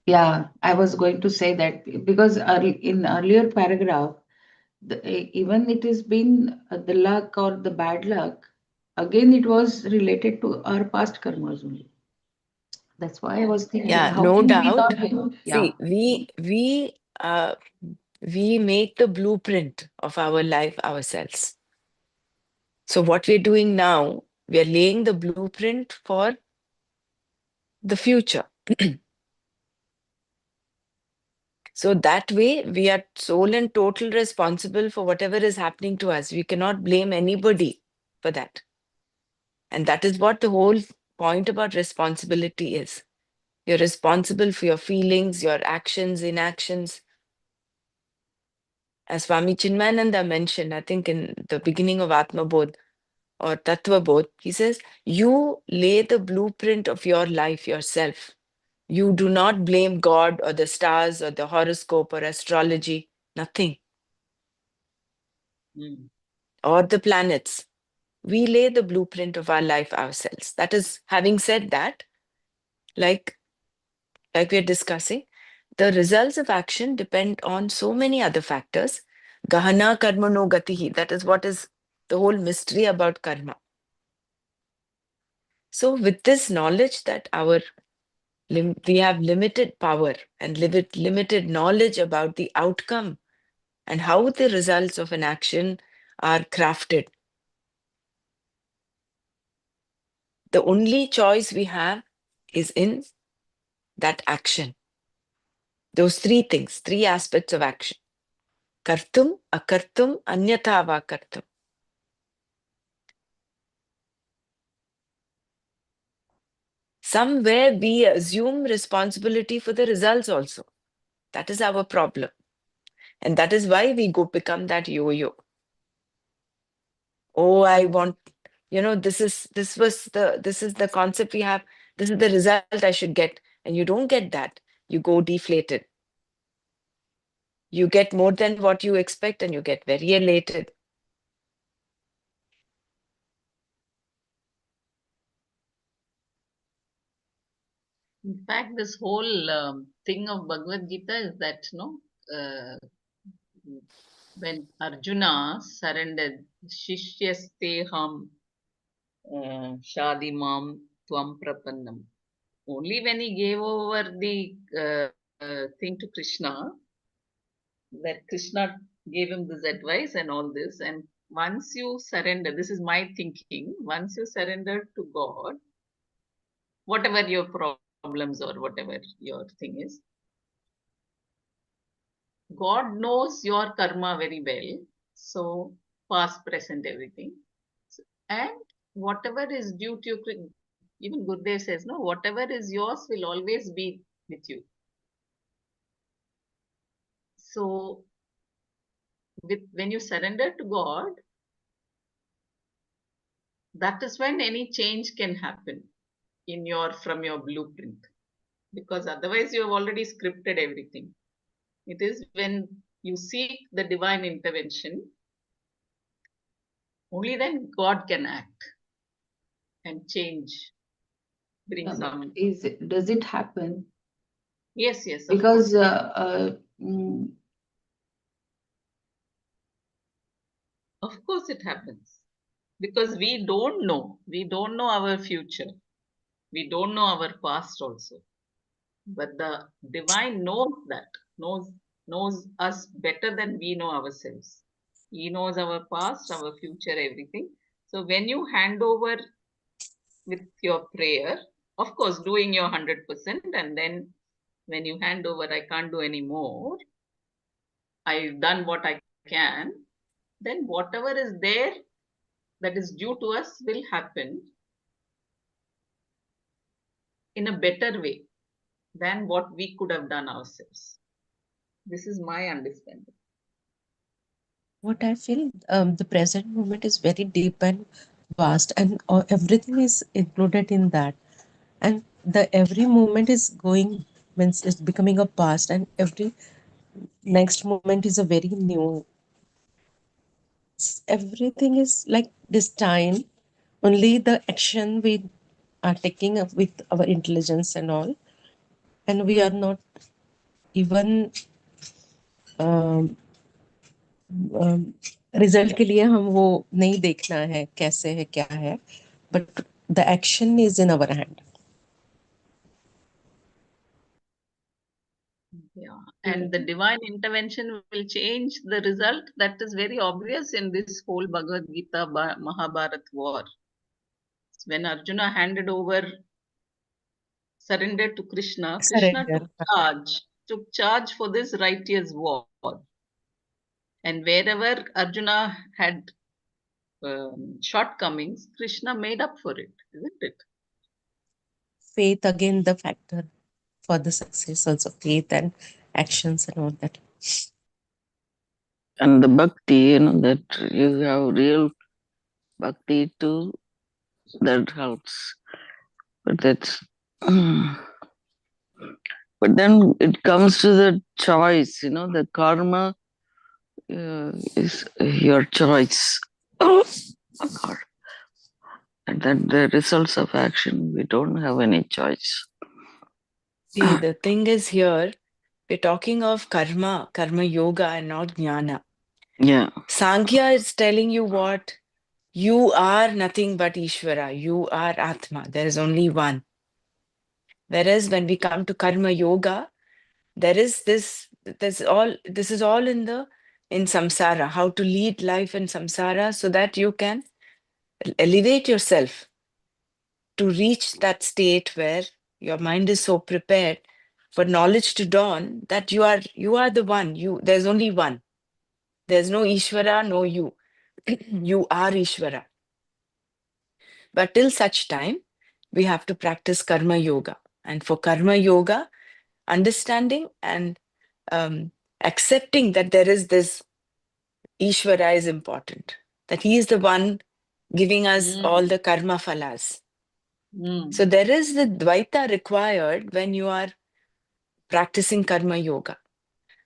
Yeah, I was going to say that because in earlier paragraph, even it has been the luck or the bad luck, again it was related to our past karmas only. That's why I was thinking, Yeah, how no can we doubt. not? Yeah, See, we make the blueprint of our life ourselves. So what we're doing now, we are laying the blueprint for the future. So that way, we are sole and total responsible for whatever is happening to us. We cannot blame anybody for that. And that is what the whole point about responsibility is. You're responsible for your feelings, your actions, inactions. As Swami Chinmayananda mentioned, I think in the beginning of Atma Bodh or Tattva Bodh, he says, you lay the blueprint of your life yourself. You do not blame God or the stars or the horoscope or astrology, nothing. Or the planets. We lay the blueprint of our life ourselves. That is, having said that, like we're discussing, the results of action depend on so many other factors. Gahana karma no gatihi. That is what is the whole mystery about karma. So with this knowledge that we have limited power and limited knowledge about the outcome and how the results of an action are crafted. The only choice we have is in that action. Those three things, three aspects of action. Kartum, akartum, anyatha va kartum. Somewhere we assume responsibility for the results also. That is our problem. And that is why we become that yo-yo. Oh, I want, this is the concept we have. This is the result I should get. And you don't get that. You go deflated. You get more than what you expect and you get very elated. In fact, this whole thing of Bhagavad Gita is that, when Arjuna surrendered, Shishyasteham Shadimam Tvam Prapannam. Only when he gave over the thing to Krishna, that Krishna gave him this advice and all this. And once you surrender, this is my thinking, once you surrender to God, whatever your problems or whatever your thing is, God knows your karma very well. So, past, present, everything. And whatever is due to you, even Gurudev says, no, whatever is yours will always be with you. So, when you surrender to God, that is when any change can happen in from your blueprint. Because otherwise, you have already scripted everything. It is when you seek the divine intervention, only then God can act and change, bring Yeah, but some. does it happen? Yes, yes, of course Because it Of course it happens. Because we don't know our future. We don't know our past also. But the divine knows that, knows knows us better than we know ourselves. He knows our past, our future, everything. So when you hand over with your prayer, of course, doing your 100%, and then when you hand over, I can't do any more, I've done what I can, then whatever is there that is due to us will happen in a better way than what we could have done ourselves. This is my understanding. What I feel, the present moment is very deep and vast, and everything is included in that. And the every moment is going, means it's becoming a past, and every next moment is a very new. Everything is like destined. Only the action we are taking up with our intelligence and all, and we are not even result के लिए हम वो नहीं देखना है कैसे है क्या है, but the action is in our hand. Yeah, and the divine intervention will change the result. That is very obvious in this whole Bhagavad Gita Mahabharat war. When Arjuna handed over, surrendered to Krishna, Krishna Surrender. took charge for this righteous war. And wherever Arjuna had shortcomings, Krishna made up for it, isn't it? Faith again the factor for the success, also faith and actions and all that. And the bhakti, that you have real bhakti too, that helps. But that's, but then it comes to the choice, the karma is your choice. Oh, God. And then the results of action, we don't have any choice. See, the thing is here, we're talking of karma yoga, and not jnana. Yeah. Sankhya is telling you what? You are nothing but Ishvara. You are Atma. There is only one. Whereas when we come to karma yoga, there is this is all in samsara, how to lead life in samsara so that you can elevate yourself to reach that state where your mind is so prepared for knowledge to dawn that you are the one. There's only one. There's no Ishvara, no you. You are Ishvara. But till such time, we have to practice karma yoga. And for karma yoga, understanding and accepting that there is this Ishvara is important, that he is the one giving us all the karma phalas. So there is the Dvaita required when you are practicing karma yoga.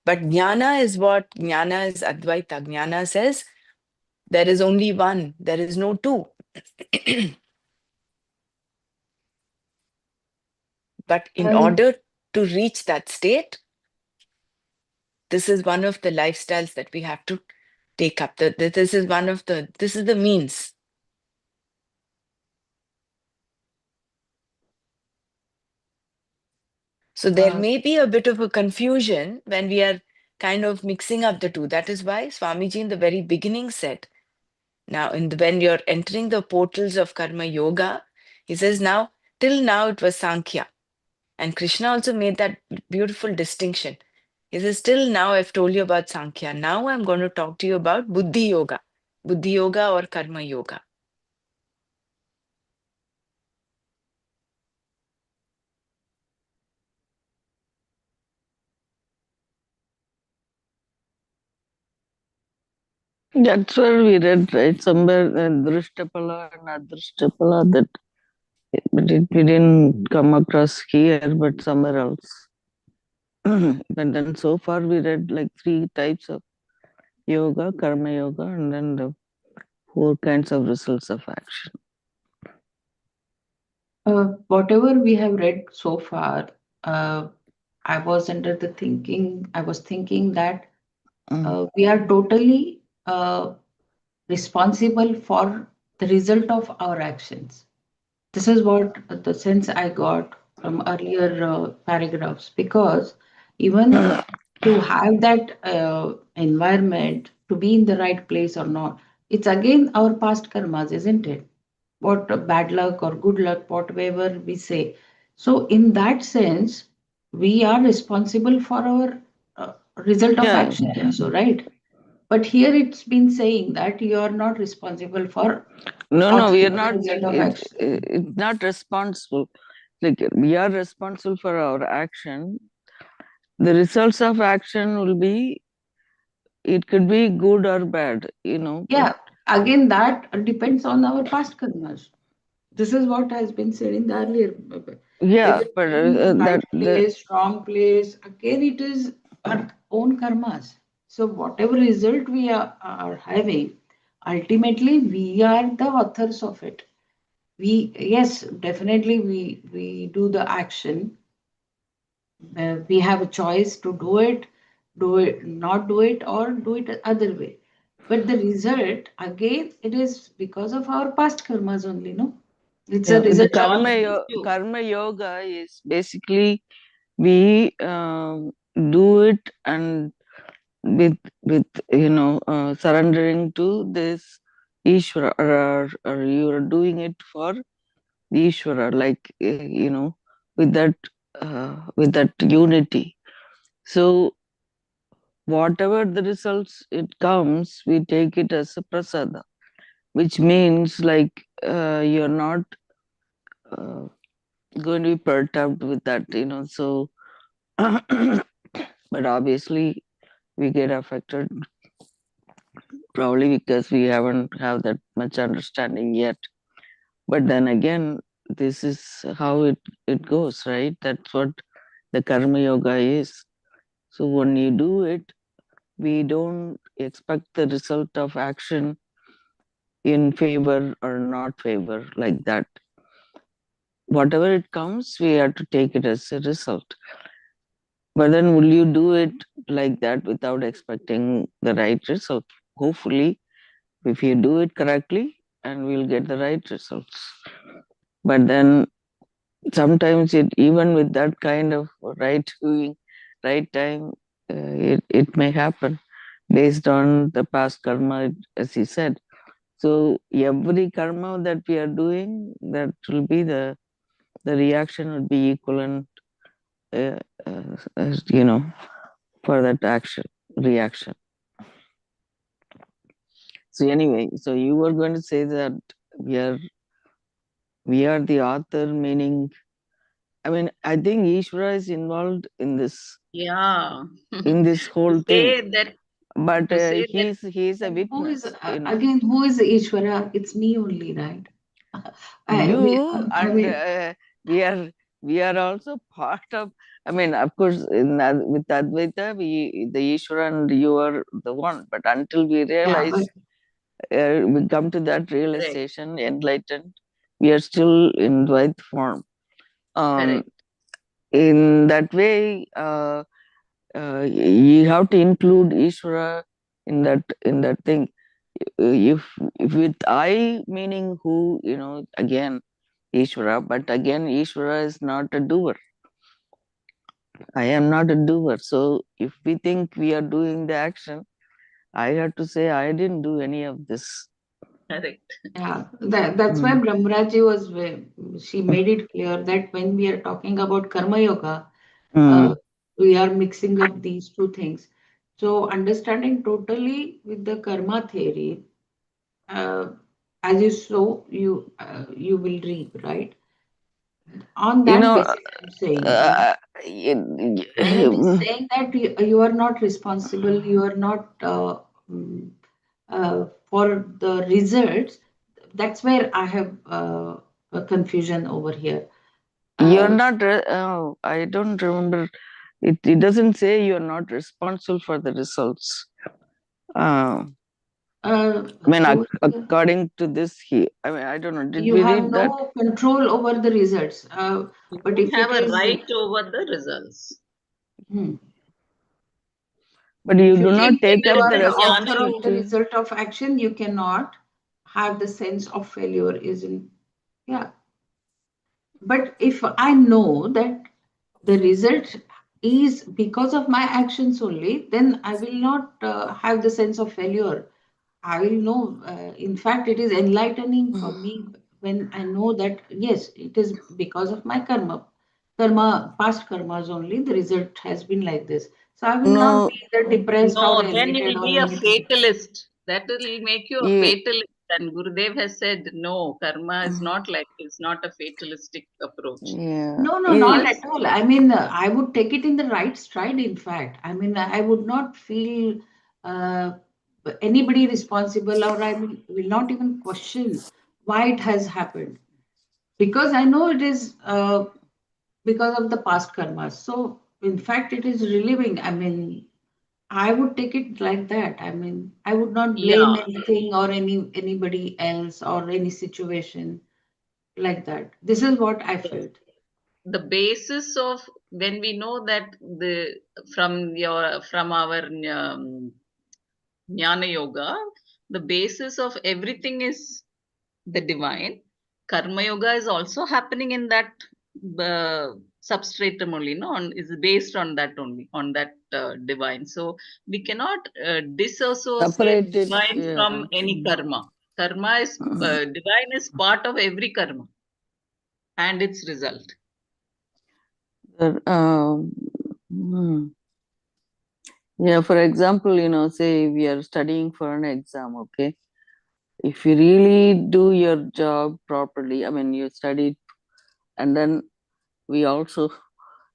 But jnana is what? Jnana is Advaita. Jnana says there is only one, there is no two. But in order to reach that state, this is one of the lifestyles that we have to take up. This is the means. So there may be a bit of a confusion when we are kind of mixing up the two. That is why Swamiji in the very beginning said, now when you're entering the portals of Karma Yoga, he says now, till now it was Sankhya. And Krishna also made that beautiful distinction. He says, till now I've told you about Sankhya. Now I'm going to talk to you about Buddhi Yoga. Buddhi Yoga or Karma Yoga. That's where we read, right? Somewhere Drishtapala and Adrishtapala, that but we didn't come across here, but somewhere else. But then so far we read like three types of yoga, karma yoga, and then the four kinds of results of action. Whatever we have read so far, I was thinking that we are totally responsible for the result of our actions. This is what the sense I got from earlier paragraphs, because even to have that environment, to be in the right place or not, it's again our past karmas, isn't it? What bad luck or good luck, whatever we say. So, in that sense, we are responsible for our result of Yeah, action also, right? But here it's been saying that you are not responsible for no, we are outcome, not. result of action. It's not responsible. Like we are responsible for our action. The results of action will be. It could be good or bad, but Yeah, again, that depends on our past karmas. This is what has been said in the earlier. If yeah, it's but in the right that the place, wrong place, again, it is our own karmas. So, whatever result we are having, ultimately, we are the authors of it. Yes, definitely, we do the action. We have a choice to do it, not do it, or do it other way. But the result, again, it is because of our past karmas only, no? It's a yeah, but the result of John, thank you. karma yoga is basically we do it and with surrendering to this Ishvara, or you are doing it for the Ishvara, like with that unity. So whatever the results it comes, we take it as a prasada, which means like you're not uh, going to be perturbed with that, so but obviously we get affected probably because we haven't have that much understanding yet. But then again, this is how it goes, right? That's what the karma yoga is. So when you do it, we don't expect the result of action in favor or not favor, like that. Whatever it comes, we have to take it as a result. But then will you do it like that without expecting the right result? Hopefully, if you do it correctly, and we'll get the right results. But then sometimes even with that kind of right doing, right time, it may happen based on the past karma, as he said. So every karma that we are doing, that will be the reaction would be equivalent, uh, as, for that action reaction. So anyway, so you were going to say that we are we are the author, meaning, I mean, I think Ishvara is involved Yeah. in this To whole thing, say that, but to say that, he's a And who is witness, again? Who is Ishvara? It's me only, right? you I and mean, we are also part of. I mean, of course, with Advaita, the Ishvara and you are the one. But until we yeah, but realize, we come to that correct, realization, enlightened, we are still in Dvaita form. Um, correct. in that way, you have to include Ishvara in that thing. If with I meaning who, again Ishvara, but again Ishvara is not a doer. I am not a doer. So if we think we are doing the action, I have to say I didn't do any of this. Correct. Yeah, that's why Mm. Brahmaraji she made it clear that when we are talking about karma yoga, uh, Mm. we are mixing up these two things. So understanding totally with the karma theory, uh, as you sow, you will reap, right? On You that know, basis, I'm saying, uh, and it is saying that you are not responsible, you are not mm, for the results. That's where I have a confusion over here. you're Uh, not, I don't remember. It doesn't say you're not responsible for the results. Uh, uh, I mean, over here, according to this, I mean, I don't know. Did you we have read that? no control over the results. You But don't if have it a is, right over the results. hmm, But you if you do Only not think that take when you up it's are the a the jnana author of the responsibility. result of action, you cannot have the sense of failure. Isn't yeah. But if I know that the result is because of my actions only, then I will not have the sense of failure. I will know. In fact, it is enlightening for me when I know that yes, it is because of my past karmas only. The result has been like this. So I will not No, be either depressed or No, then you elated will or be a anything. fatalist. That will make you a you, fatalist. And Gurudev has said, no, karma is not like, it's not a fatalistic approach. yeah, No, no, not you, at Because, all. I mean, I would take it in the right stride, in fact. I mean, I would not feel uh, anybody responsible, or will not even question why it has happened. Because I know it is because of the past karmas. So, in fact, it is relieving. I mean, I would take it like that. I mean, I would not blame yeah, anything or anybody else or any situation like that. This is what I felt. the basis of when we know that from our jnana yoga, the basis of everything is the divine. Karma yoga is also happening in that uh, substratum only, no, is based on that only, on that divine. So we cannot disassociate separate it. divine Yeah. from any karma. Karma is divine is part of every karma and its result. But, yeah, for example, say we are studying for an exam, okay? If you really do your job properly, I mean, you studied, and then we also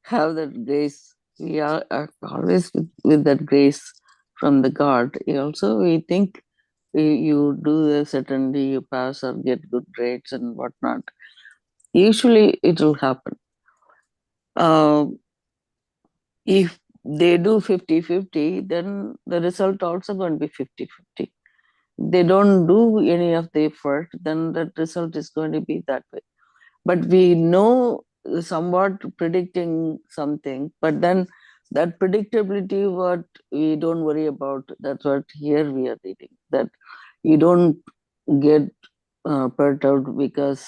have that grace. We are always with that grace from the God. Also, we think you do this, certainly you pass or get good grades and whatnot. Usually, it will happen. Uh, if they do 50-50, then the result also going to be 50-50. They don't do any of the effort, then the result is going to be that way. But we know somewhat predicting something, but then that predictability, what we don't worry about, that's what here we are reading, that you don't get perturbed because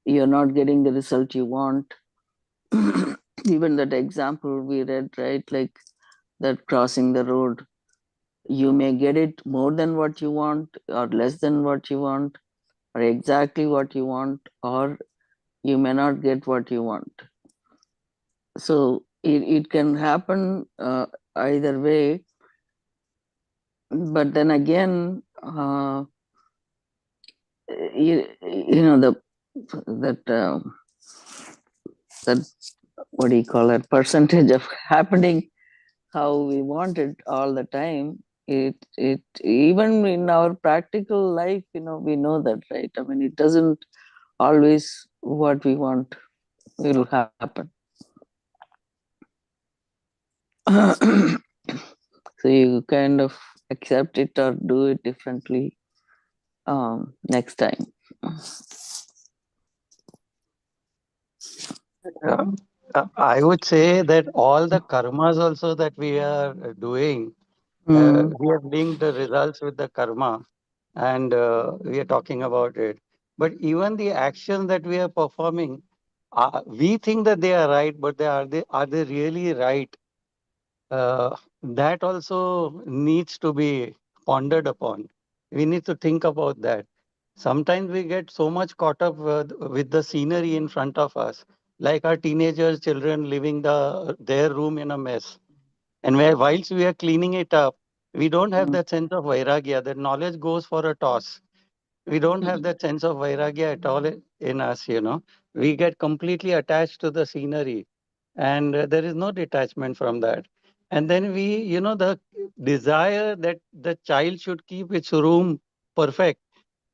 you're not getting the result you want. Even that example we read, right? Like that crossing the road, you may get it more than what you want, or less than what you want, or exactly what you want, or you may not get what you want. So it can happen either way. But then again, you know, that what do you call it, percentage of happening how we want it all the time, it even in our practical life, we know that, right? I mean, it doesn't always what we want will happen. So you kind of accept it or do it differently next time. Uh, I would say that all the karmas also that we are doing, Mm. we have linked the results with the karma, and we are talking about it. But even the action that we are performing, We think that they are right, but are they really right? That also needs to be pondered upon. We need to think about that. Sometimes we get so much caught up with the scenery in front of us, like our teenagers, children living their room in a mess. And whilst we are cleaning it up, we don't have that sense of vairagya. That knowledge goes for a toss. We don't have that sense of vairagya at all in us. We get completely attached to the scenery, and there is no detachment from that. And then the desire that the child should keep its room perfect,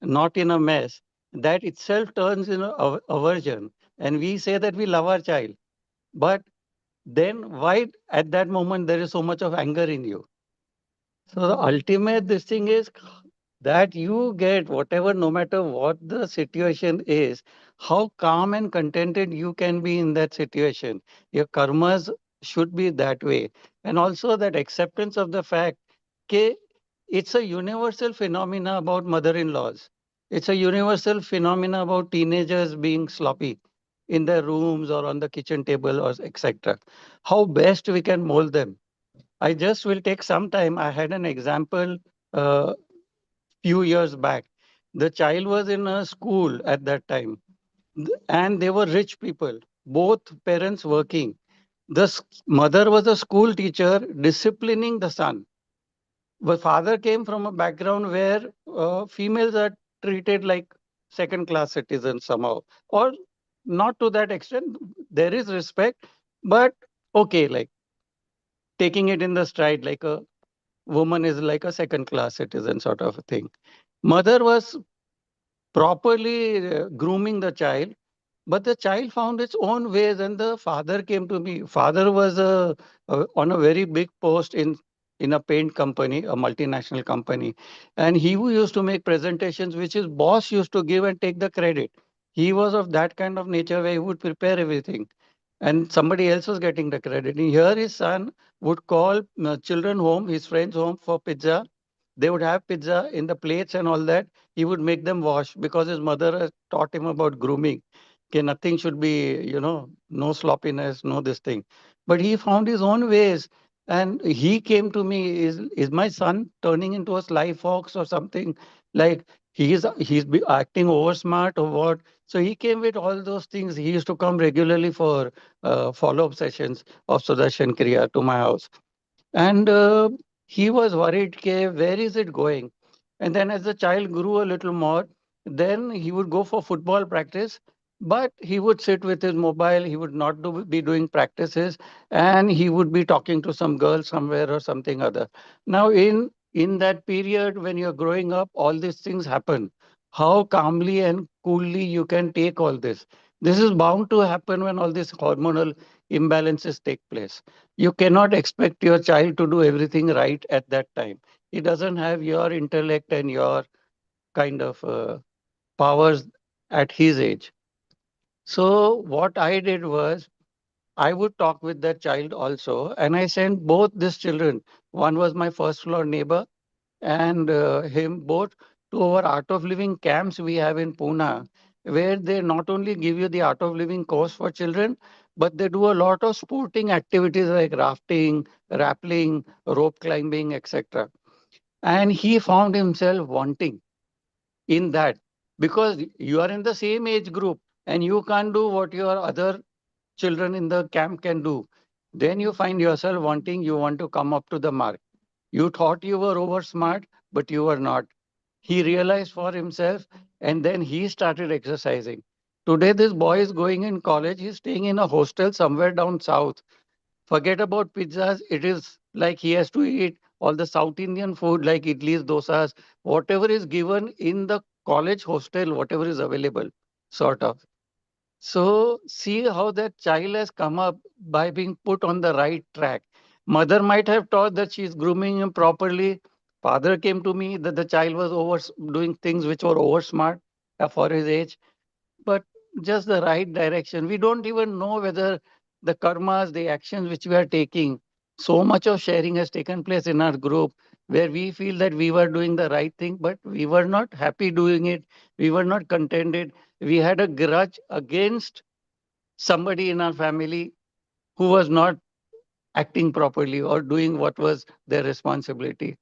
not in a mess, that itself turns aversion. And we say that we love our child, but then why at that moment there is so much of anger in you? So the ultimate this thing is that you get whatever, no matter what the situation is, how calm and contented you can be in that situation. Your karmas should be that way. And also that acceptance of the fact that it's a universal phenomena about mother-in-laws. It's a universal phenomena about teenagers being sloppy in their rooms or on the kitchen table or etc. How best we can mold them. I just will take some time. I had an example few years back. The child was in a school at that time, and they were rich people, both parents working. The mother was a school teacher disciplining the son. The father came from a background where females are treated like second class citizens somehow, or not to that extent. There is respect, but okay, like taking it in the stride, like a woman is like a second class citizen sort of a thing. Mother was properly grooming the child, but the child found its own ways, and the father came to me. Father was on a very big post in a paint company, a multinational company, and he who used to make presentations, which his boss used to give and take the credit. He was of that kind of nature where he would prepare everything, and somebody else was getting the credit. And here his son would call children home, his friends home for pizza. They would have pizza in the plates and all that. He would make them wash because his mother had taught him about grooming. Okay, nothing should be, no sloppiness, no this thing. But he found his own ways. And he came to me, is my son turning into a sly fox or something? Like he's acting over smart or what? So he came with all those things. He used to come regularly for follow-up sessions of Sudarshan Kriya to my house. And he was worried, okay, where is it going? And then as the child grew a little more, then he would go for football practice, but he would sit with his mobile. He would not be doing practices, and he would be talking to some girl somewhere or something other. Now, in that period when you're growing up, all these things happen. How calmly and coolly you can take all this. This is bound to happen when all these hormonal imbalances take place. You cannot expect your child to do everything right at that time. He doesn't have your intellect and your kind of powers at his age. So what I did was I would talk with that child also, and I sent both these children. One was my first floor neighbor, and him both to our Art of Living camps we have in Pune, where they not only give you the Art of Living course for children, but they do a lot of sporting activities like rafting, rappelling, rope climbing, etc. And he found himself wanting in that because you are in the same age group and you can't do what your other children in the camp can do. Then you find yourself wanting, you want to come up to the mark. You thought you were over smart, but you were not. He realized for himself, and then he started exercising. Today, this boy is going in college. He's staying in a hostel somewhere down south. Forget about pizzas. It is like he has to eat all the South Indian food like idlis, dosas, whatever is given in the college hostel, whatever is available, sort of. So see how that child has come up by being put on the right track. Mother might have taught that she's grooming him properly. Father came to me that the child was over doing things which were over smart for his age, but just the right direction. We don't even know whether the karmas, the actions which we are taking, so much of sharing has taken place in our group where we feel that we were doing the right thing, but we were not happy doing it. We were not contented. We had a grudge against somebody in our family who was not acting properly or doing what was their responsibility.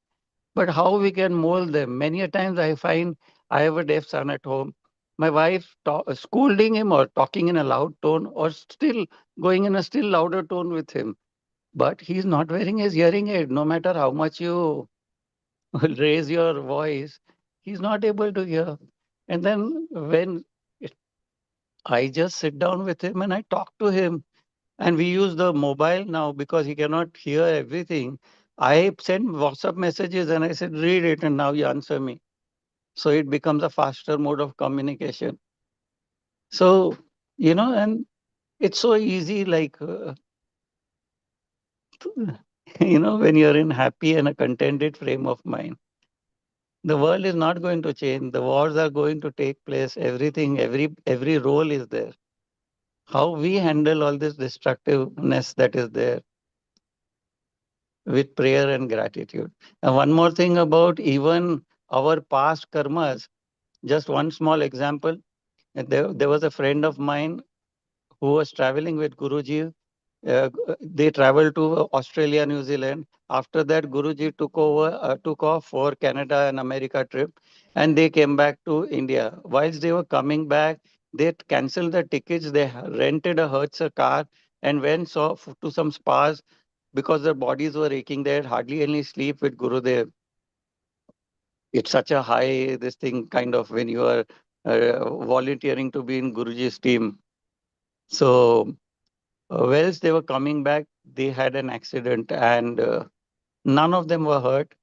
But how we can mold them? Many a times I find I have a deaf son at home. My wife scolding him or talking in a loud tone or still going in a still louder tone with him. But he's not wearing his hearing aid. No matter how much you raise your voice, he's not able to hear. And then when I just sit down with him and I talk to him, and we use the mobile now because he cannot hear everything. I send WhatsApp messages and I said, read it, and now you answer me. So it becomes a faster mode of communication. So, and it's so easy, like, when you're in happy and a contented frame of mind, the world is not going to change. The wars are going to take place. Everything, every role is there. How we handle all this destructiveness that is there with prayer and gratitude. And one more thing about even our past karmas, just one small example. There was a friend of mine who was traveling with Guruji. They traveled to Australia, New Zealand. After that, Guruji took off for Canada and America trip, and they came back to India. Whilst they were coming back, they canceled the tickets. They rented a Hertz car and went to some spas because their bodies were aching. They had hardly any sleep with Gurudev. It's such a high this thing kind of when you are volunteering to be in Guruji's team. So whilst they were coming back, they had an accident and none of them were hurt.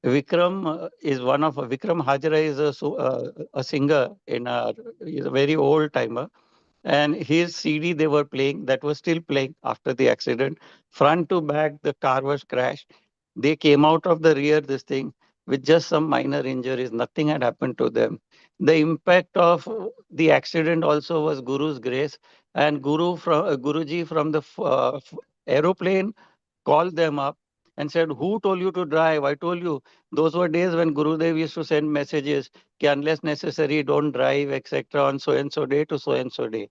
Vikram Hajra is a singer he's a very old timer, and his CD they were playing that was still playing after the accident. Front to back, the car was crashed. They came out of the rear, this thing, with just some minor injuries. Nothing had happened to them. The impact of the accident also was Guru's grace, and Guruji from the aeroplane called them up and said, "Who told you to drive? I told you." Those were days when Gurudev used to send messages, "Ki unless necessary, don't drive, etc. on so and so day to so and so day."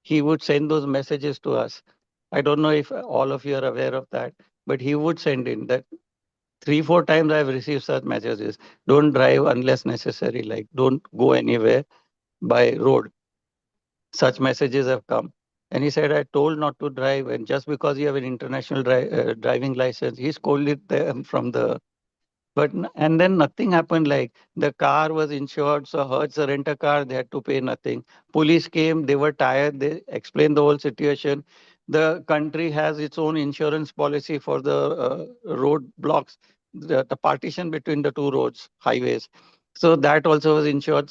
He would send those messages to us. I don't know if all of you are aware of that, but he would send in that 3, 4 times I've received such messages. Don't drive unless necessary, like don't go anywhere by road. Such messages have come. And he said, I told not to drive. And just because you have an international driving license, he scolded them from the and then nothing happened. Like the car was insured, so Hertz rent a car, they had to pay nothing. Police came, they were tired, they explained the whole situation. The country has its own insurance policy for the road blocks, the partition between the two roads, highways. So that also was insured.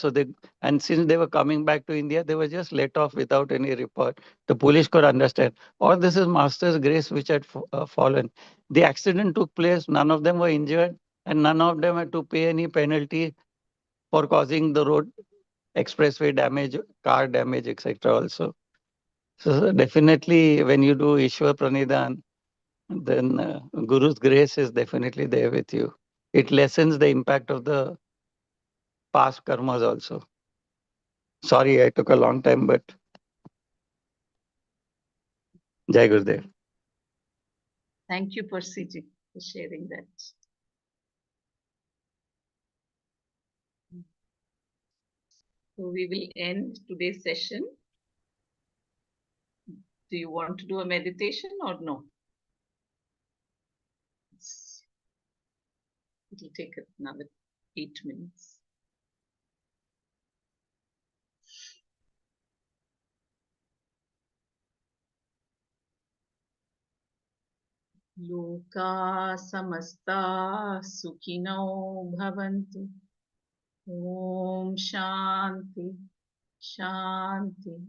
And since they were coming back to India, they were just let off without any report. The police could understand. All this is Master's grace which had fallen. The accident took place, none of them were injured and none of them had to pay any penalty for causing the road expressway damage, car damage, etc. also. So definitely when you do Ishwar Pranidhan, then Guru's grace is definitely there with you. It lessens the impact of the past karmas also. Sorry, I took a long time, but Jai Gurudev. Thank you, Persiji, for sharing that. So we will end today's session. Do you want to do a meditation or no? It'll take another 8 minutes. Loka samasta sukhino bhavantu. Om Shanti, Shanti,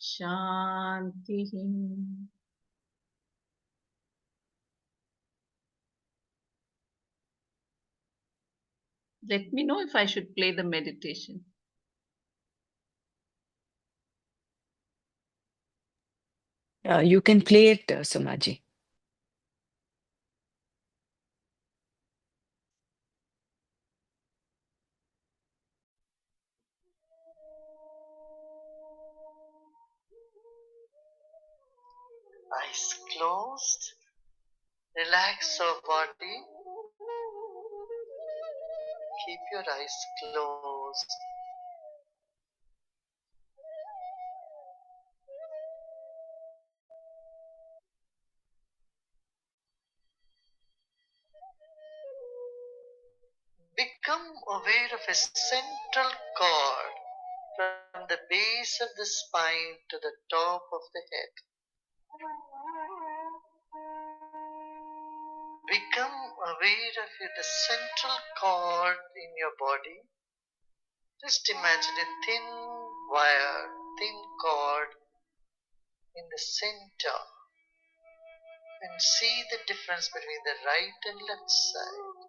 Shanti. Let me know if I should play the meditation. You can play it, Sumaji. Eyes closed. Relax your body. Keep your eyes closed. Become aware of a central cord from the base of the spine to the top of the head. Become aware of the central cord in your body. Just imagine a thin wire, thin cord in the center, and see the difference between the right and left side.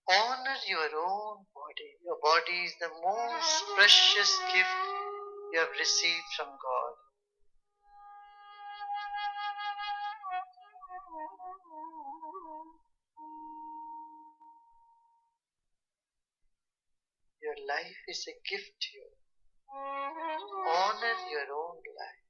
Honor your own body. Your body is the most precious gift you have received from God. Your life is a gift to you. Honor your own life.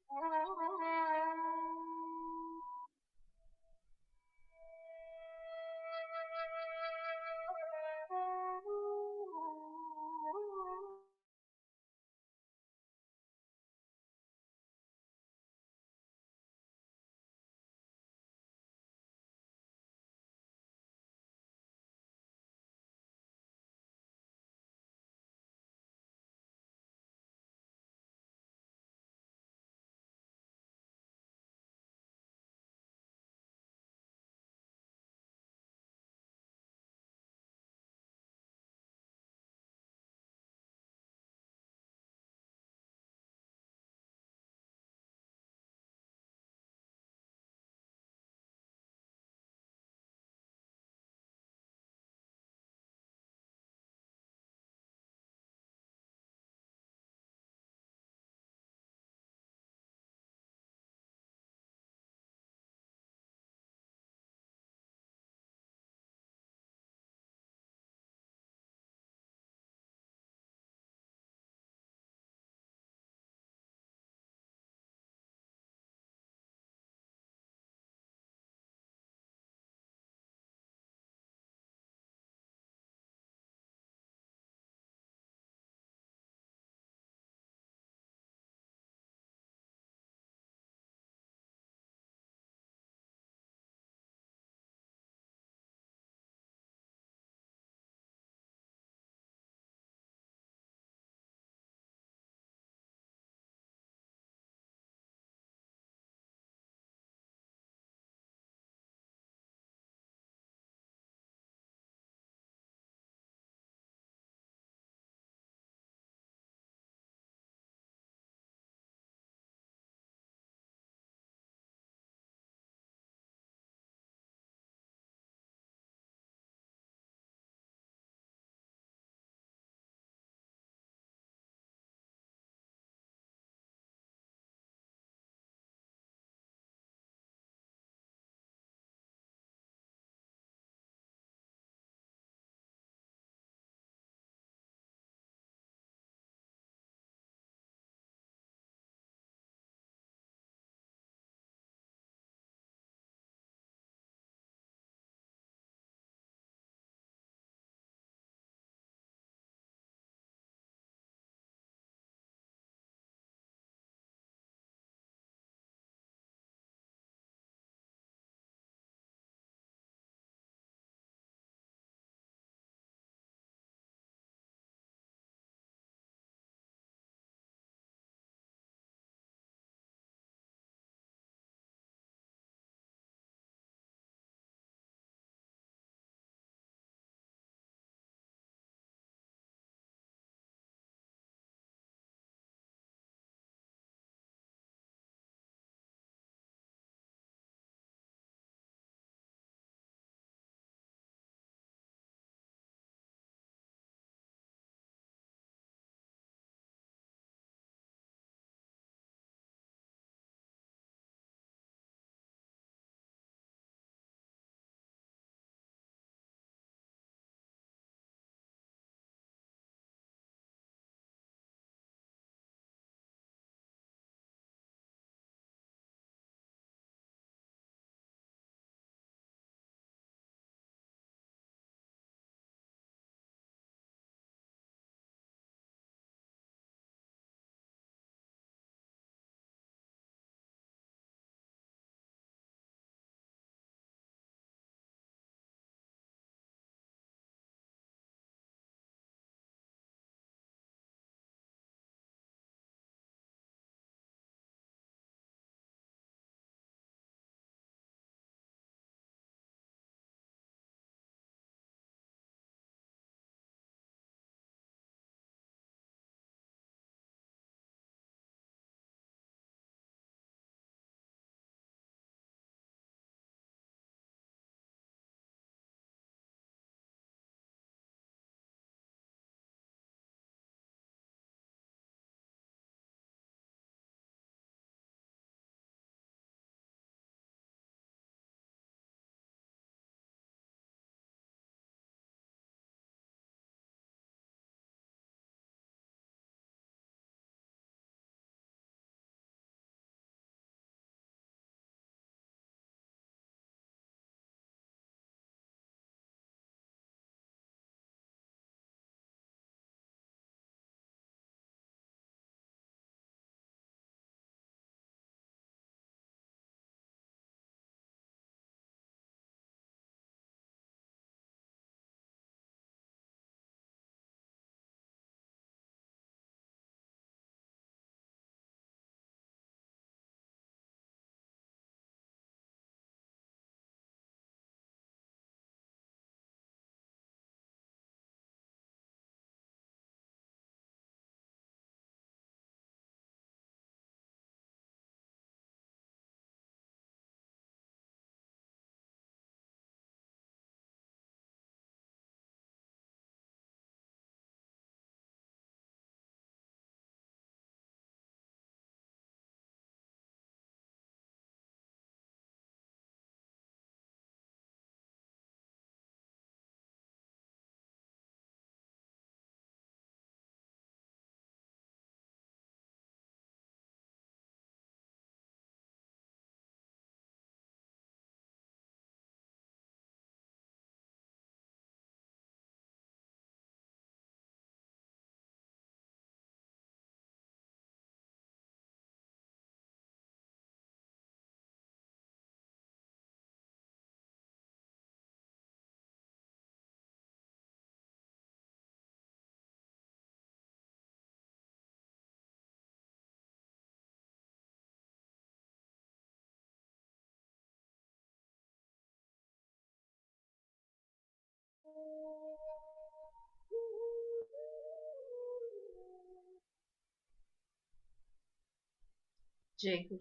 Jai Guru.